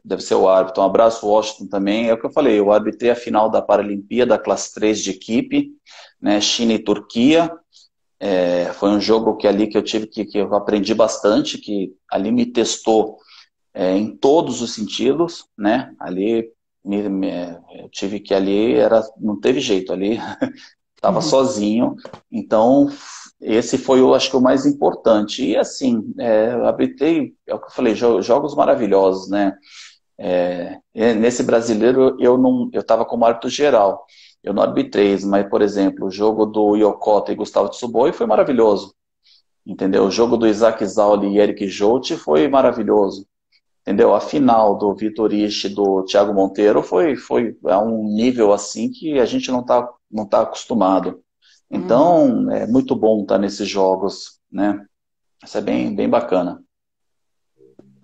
deve ser o árbitro. Um abraço, Washington, também. É o que eu falei, eu arbitrei a final da Paralimpíada, classe 3 de equipe, né, China e Turquia. Foi um jogo que eu tive que eu aprendi bastante, que ali me testou em todos os sentidos, né? Ali eu tive que ali não teve jeito ali. estava sozinho, então esse foi, eu acho que o mais importante. E assim, eu arbitrei, é o que eu falei, jogos maravilhosos, né? Nesse brasileiro eu estava como árbitro geral, eu não arbitrei, mas por exemplo, o jogo do Yokota e Gustavo Tsuboi foi maravilhoso, entendeu? O jogo do Isaac Zauli e Eric Jolt foi maravilhoso. Entendeu? A final do Vitor Ishi e do Thiago Monteiro foi a um nível assim que a gente não tá acostumado. Uhum. Então, é muito bom estar nesses jogos, né? Isso é bem, bem bacana.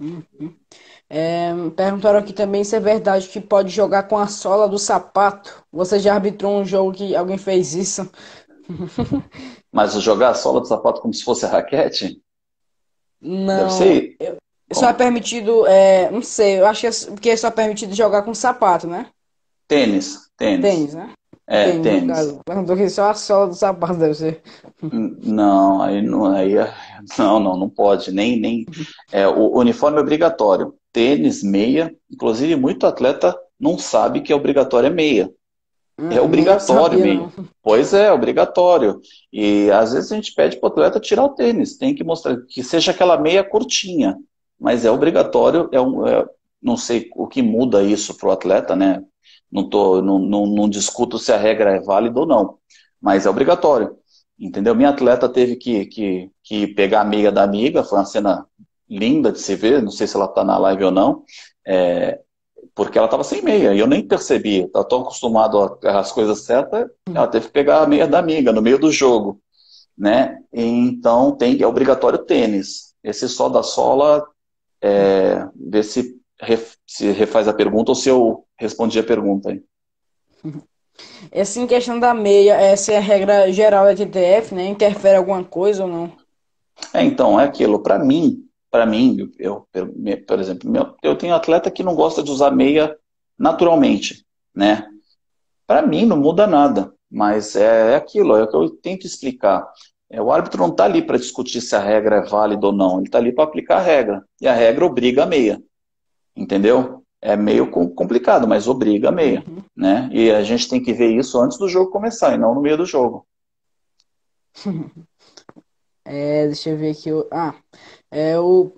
Uhum. Perguntaram aqui também se é verdade que pode jogar com a sola do sapato. Você já arbitrou um jogo que alguém fez isso? Mas jogar a sola do sapato como se fosse a raquete, deve Não, ser só é como permitido, não sei, eu acho que porque é só permitido jogar com sapato, né? tênis, tênis. Tênis, né? Tênis, no Tênis. caso. Perguntou que só a sola do sapato deve ser. Não, não pode, nem, o uniforme é obrigatório. Tênis, meia, inclusive muito atleta não sabe que é obrigatório é meia. É Nem eu obrigatório sabia, meia. não. Pois é, obrigatório. E às vezes a gente pede para o atleta tirar o tênis, tem que mostrar que seja aquela meia curtinha, mas é obrigatório, não sei o que muda isso para o atleta, né? Não discuto se a regra é válida ou não, mas é obrigatório. Entendeu? Minha atleta teve que pegar a meia da amiga, foi uma cena linda de se ver, não sei se ela está na live ou não. É, porque ela estava sem meia e eu nem percebi. Estava tão acostumado às coisas certas, ela teve que pegar a meia da amiga no meio do jogo, né? Então é obrigatório tênis. Esse só da sola, vê se refaz a pergunta ou se eu respondi a pergunta aí. Essa em questão da meia, essa é a regra geral da TTF, né? Interfere alguma coisa ou não? Então, é aquilo. Para mim, por exemplo, eu tenho atleta que não gosta de usar meia naturalmente, né? Para mim não muda nada, mas é aquilo, é o que eu tento explicar. O árbitro não está ali para discutir se a regra é válida ou não, ele está ali para aplicar a regra. E a regra obriga a meia, entendeu? É meio complicado, mas obriga a meia, Uhum. né? E a gente tem que ver isso antes do jogo começar e não no meio do jogo. Deixa eu ver aqui.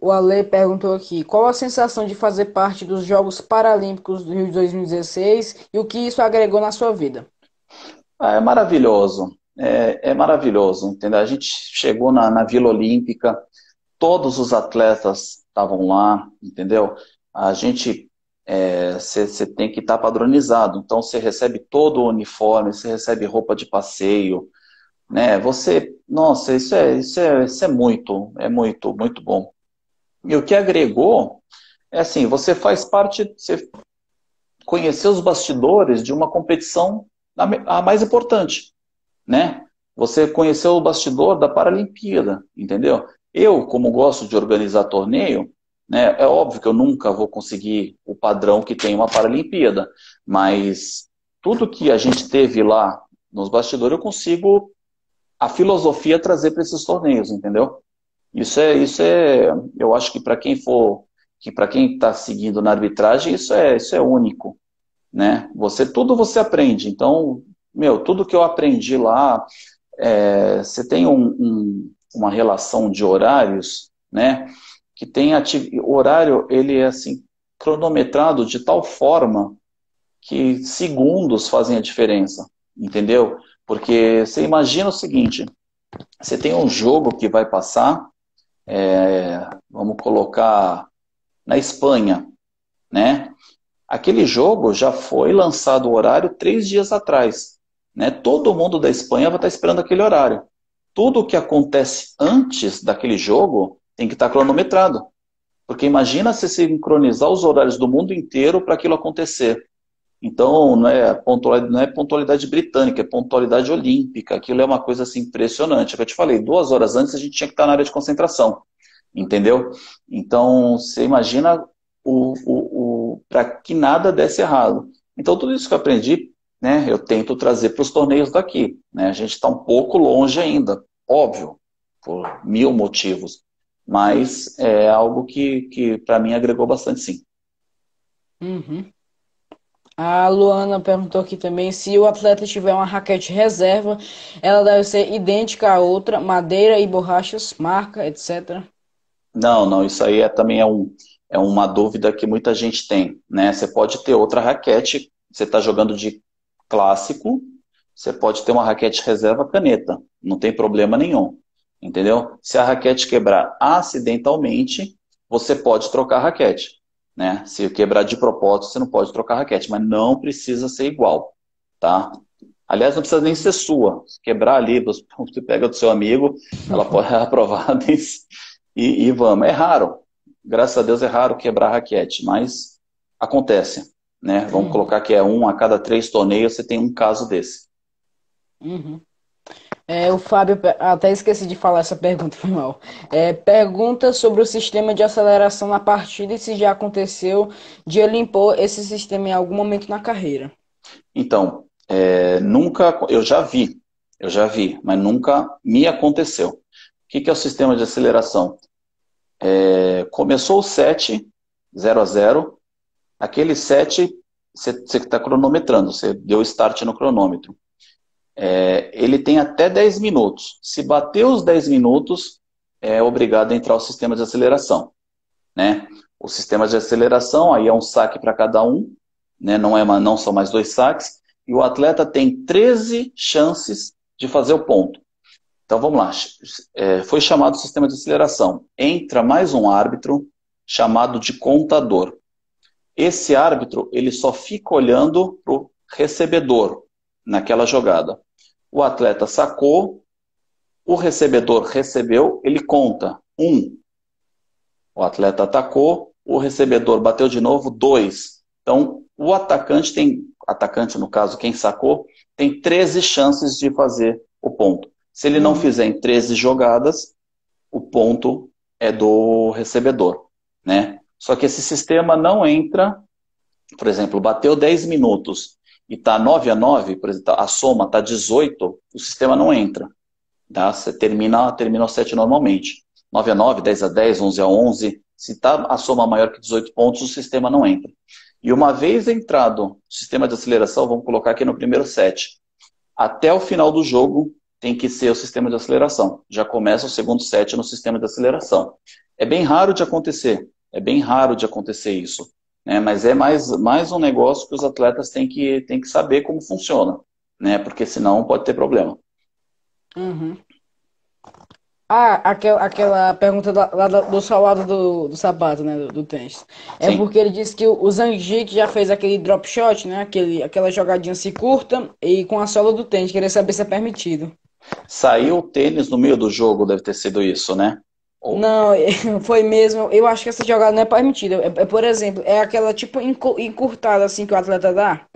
O Ale perguntou aqui: qual a sensação de fazer parte dos Jogos Paralímpicos do Rio de 2016 e o que isso agregou na sua vida? É maravilhoso, é maravilhoso, entendeu? A gente chegou na Vila Olímpica, todos os atletas estavam lá, entendeu? A gente, você tem que estar padronizado, então você recebe todo o uniforme, você recebe roupa de passeio, né? Nossa, isso é muito, muito bom. E o que agregou é assim, você faz parte, você conheceu os bastidores de uma competição a mais importante, né? Você conheceu o bastidor da Paralimpíada, entendeu? Eu, como gosto de organizar torneio, né, é óbvio que eu nunca vou conseguir o padrão que tem uma Paralimpíada, mas tudo que a gente teve lá nos bastidores eu consigo a filosofia trazer para esses torneios, entendeu? Eu acho que para quem está seguindo na arbitragem, isso é único, né? Tudo você aprende. Então, tudo que eu aprendi lá, você tem uma relação de horários, né? Que tem horário, ele é assim cronometrado de tal forma que segundos fazem a diferença, entendeu? Porque você imagina o seguinte: você tem um jogo que vai passar, vamos colocar na Espanha, né? Aquele jogo já foi lançado o horário 3 dias atrás, né? Todo mundo da Espanha vai estar esperando aquele horário. Tudo o que acontece antes daquele jogo tem que estar cronometrado. Porque imagina se sincronizar os horários do mundo inteiro para aquilo acontecer. Então, não é pontualidade britânica, é pontualidade olímpica. Aquilo é uma coisa assim impressionante. É o que eu te falei, 2 horas antes a gente tinha que estar na área de concentração, entendeu? Então, você imagina para que nada desse errado. Então, tudo isso que eu aprendi, né, eu tento trazer para os torneios daqui. Né? A gente está um pouco longe ainda, óbvio, por mil motivos, mas é algo que para mim agregou bastante, sim. Uhum. A Luana perguntou aqui também se o atleta tiver uma raquete reserva, ela deve ser idêntica à outra, madeira e borrachas, marca, etc. Não, não, isso aí também é uma dúvida que muita gente tem, né? Você pode ter outra raquete, você está jogando de clássico, você pode ter uma raquete reserva caneta, não tem problema nenhum, entendeu? Se a raquete quebrar acidentalmente, você pode trocar a raquete, né? Se quebrar de propósito, você não pode trocar a raquete, mas não precisa ser igual, tá? Aliás, não precisa nem ser sua. Se quebrar ali, você pega do seu amigo, ela pode aprovar e vamos. É raro. Graças a Deus é raro quebrar raquete, mas acontece, né? Vamos Uhum, colocar que é um a cada 3 torneios, você tem um caso desse. uhum. O Fábio, até esqueci de falar essa pergunta, foi mal. Pergunta sobre o sistema de aceleração na partida e se já aconteceu de ele impor esse sistema em algum momento na carreira. Então, nunca, eu já vi, mas nunca me aconteceu. O que é o sistema de aceleração? Começou o set, 0-0, aquele set, você está cronometrando, você deu start no cronômetro. Ele tem até 10 minutos. Se bater os 10 minutos, é obrigado a entrar o sistema de aceleração, né? O sistema de aceleração, aí é um saque para cada um, né? Não são mais dois saques, e o atleta tem 13 chances de fazer o ponto. Então vamos lá, foi chamado sistema de aceleração. Entra mais um árbitro chamado de contador. Esse árbitro, ele só fica olhando para o recebedor naquela jogada. O atleta sacou, o recebedor recebeu, ele conta. Um, o atleta atacou, o recebedor bateu de novo, dois. Então, o atacante no caso, quem sacou, tem 13 chances de fazer o ponto. Se ele não Uhum, fizer em 13 jogadas, o ponto é do recebedor, né? Só que esse sistema não entra, por exemplo, bateu 10 minutos e está 9-9, por exemplo, a soma está 18, o sistema não entra. Tá? Você termina o set normalmente. 9-9, 10-10, 11-11. Se está a soma maior que 18 pontos, o sistema não entra. E uma vez entrado o sistema de aceleração, vamos colocar aqui no primeiro set, até o final do jogo tem que ser o sistema de aceleração. Já começa o segundo set no sistema de aceleração. É bem raro de acontecer, isso. Né? Mas é mais um negócio que os atletas têm que saber como funciona, né? Porque senão pode ter problema. uhum. Aquela pergunta do salado do sapato, né, do tênis. É Sim. porque ele disse que o Zangic já fez aquele drop shot, né, aquela jogadinha assim curta e com a sola do tênis. Queria saber se é permitido. Saiu o tênis no meio do jogo, deve ter sido isso, né? Ou- Não, foi mesmo. Eu acho que essa jogada não é permitida. Por exemplo, é aquela tipo encurtada assim que o atleta dá.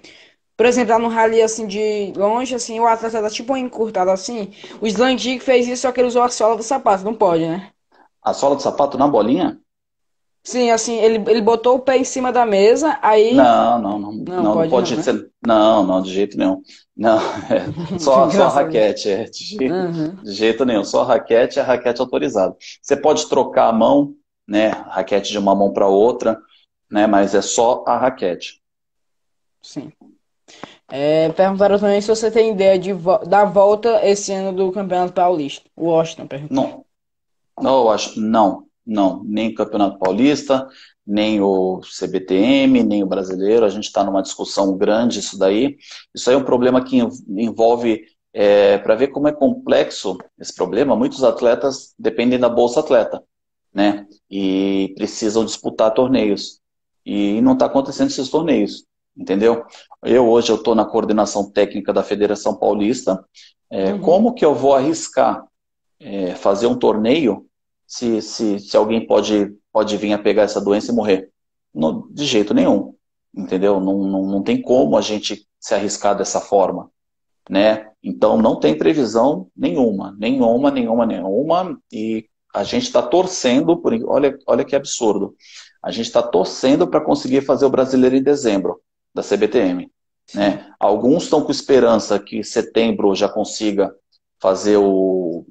Por exemplo, lá no rally assim de longe, assim, o atleta dá tipo uma encurtada assim. O Zangic fez isso, só que ele usou a sola do sapato. Não pode, né? a sola do sapato na bolinha? Sim, assim, ele botou o pé em cima da mesa, aí. Não, não, não, Não, não, não pode não, pode né? ser. Não, não, de jeito nenhum. Não, só a Engraçado. raquete, Uhum. de jeito nenhum. Só a raquete autorizada. Você pode trocar a mão, né? Raquete de uma mão para outra, né? Mas é só a raquete. Sim. Perguntaram também se você tem ideia da volta esse ano do Campeonato Paulista. O Washington perguntou. Não, não, eu acho, não, nem o Campeonato Paulista, nem o CBTM, nem o brasileiro. A gente está numa discussão grande isso daí. Isso aí é um problema que envolve, para ver como é complexo esse problema, muitos atletas dependem da Bolsa Atleta, né? E precisam disputar torneios. E não está acontecendo esses torneios, entendeu? Hoje eu estou na coordenação técnica da Federação Paulista. Uhum. Como que eu vou arriscar fazer um torneio se alguém pode vir a pegar essa doença e morrer. De jeito nenhum, entendeu? Não tem como a gente se arriscar dessa forma, né? Então não tem previsão nenhuma, e a gente está torcendo, olha que absurdo, a gente está torcendo para conseguir fazer o brasileiro em dezembro, da CBTM. Sim. Né? Alguns estão com esperança que setembro já consiga fazer o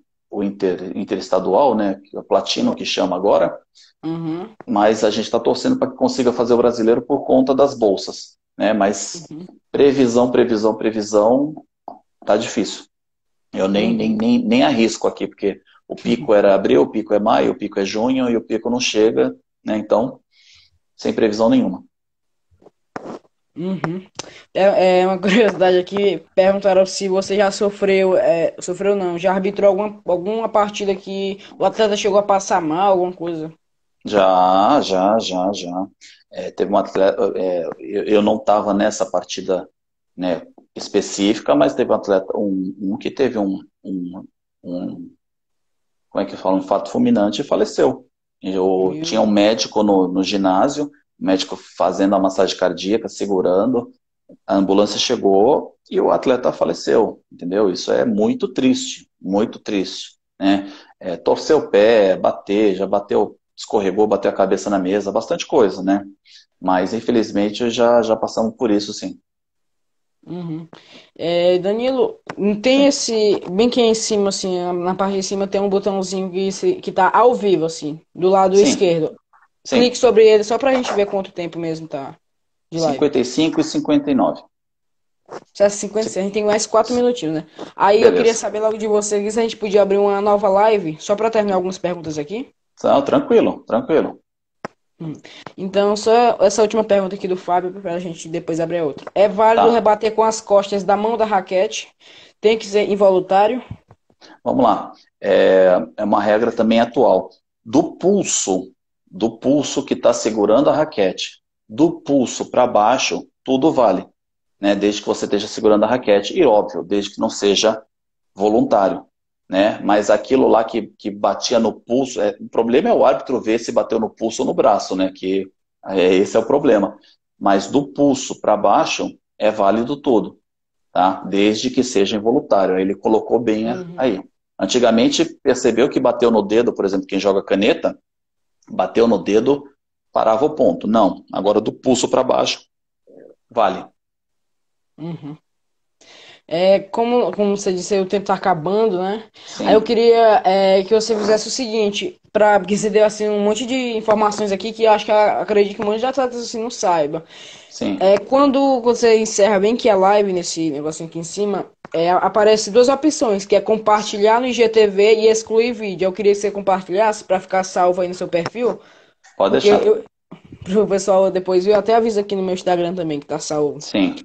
interestadual, né? O Platino que chama agora, Uhum. mas a gente está torcendo para que consiga fazer o brasileiro por conta das bolsas. né? Mas Uhum, previsão, tá difícil. Eu uhum, nem arrisco aqui, porque o pico era abril, o pico é maio, o pico é junho e o pico não chega, né? Então, sem previsão nenhuma. uhum. É uma curiosidade aqui, perguntaram se você já sofreu, sofreu não, já arbitrou alguma partida que o atleta chegou a passar mal, alguma coisa. Já. Teve um atleta, eu não estava nessa partida, né, específica, mas teve um atleta, um que teve um, como é que fala, um fato fulminante e faleceu. Eu tinha um Meu, médico no ginásio, médico fazendo a massagem cardíaca, segurando, a ambulância chegou e o atleta faleceu, entendeu? Isso é muito triste, né? Torcer o pé, bater, já bateu, escorregou, bateu a cabeça na mesa, bastante coisa, né? Mas infelizmente já passamos por isso, sim. uhum. Danilo, não tem Sim, esse, bem aqui em cima, assim, na parte de cima tem um botãozinho que tá ao vivo, assim, do lado sim, esquerdo. Clique sim. sobre ele só pra gente ver quanto tempo mesmo tá de live. 55 e 59. 7h56, a gente tem mais 4 minutinhos, né? Aí eu queria Beleza. saber logo de você aqui se a gente podia abrir uma nova live, só pra terminar algumas perguntas aqui. Não, tranquilo, tranquilo. Hum. Então, só essa última pergunta aqui do Fábio, para a gente depois abrir a outra. É válido Tá, rebater com as costas da mão da raquete? Tem que ser involuntário? vamos lá. É uma regra também atual. Do pulso, do pulso que está segurando a raquete, do pulso para baixo, tudo vale, né? Desde que você esteja segurando a raquete e, óbvio, desde que não seja voluntário, né? Mas aquilo lá que batia no pulso, o problema é o árbitro ver se bateu no pulso ou no braço, né? Que esse é o problema. Mas do pulso para baixo é válido tudo, tá? Desde que seja involuntário. Aí ele colocou bem Uhum. aí. Antigamente percebeu que bateu no dedo, por exemplo, quem joga caneta, bateu no dedo, parava o ponto. Não, agora do pulso para baixo, vale. Uhum. Como você disse, o tempo tá acabando, né? Aí eu Sim, queria que você fizesse o seguinte, porque você deu assim um monte de informações aqui que eu acho que acredito que um monte de atletas assim não saiba. sim. Quando você encerra bem que a live nesse negocinho aqui em cima, aparece duas opções, que é compartilhar no IGTV e excluir vídeo. Eu queria que você compartilhasse para ficar salvo aí no seu perfil, Pode porque deixar. pro pessoal depois eu até aviso aqui no meu Instagram também que tá salvo. Sim,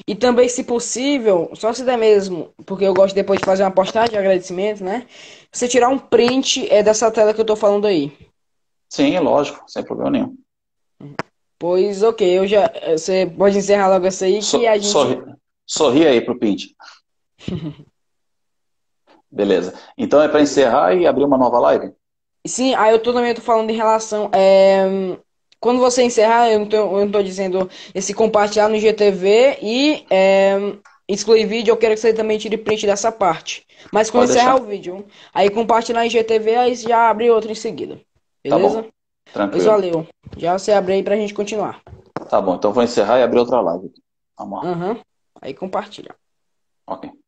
E também, se possível, só se der mesmo, porque eu gosto depois de fazer uma postagem de agradecimento, né? Você tirar um print dessa tela que eu tô falando aí. sim, lógico, sem problema nenhum. Pois ok, você pode encerrar logo essa aí que a gente. Sorri aí pro Pint. Beleza. Então é para encerrar e abrir uma nova live? Sim, aí eu também tô falando em relação. Quando você encerrar, eu não tô dizendo esse compartilhar no IGTV e excluir vídeo, eu quero que você também tire print dessa parte. Mas quando Pode encerrar o deixar. vídeo, aí compartilhar em IGTV, aí já abre outro em seguida. Tá Beleza? bom. Pois Tranquilo. valeu. Já você abre aí pra gente continuar. Tá bom. Então vou encerrar e abrir outra live. Vamos lá. Aham. Aí compartilha. Ok.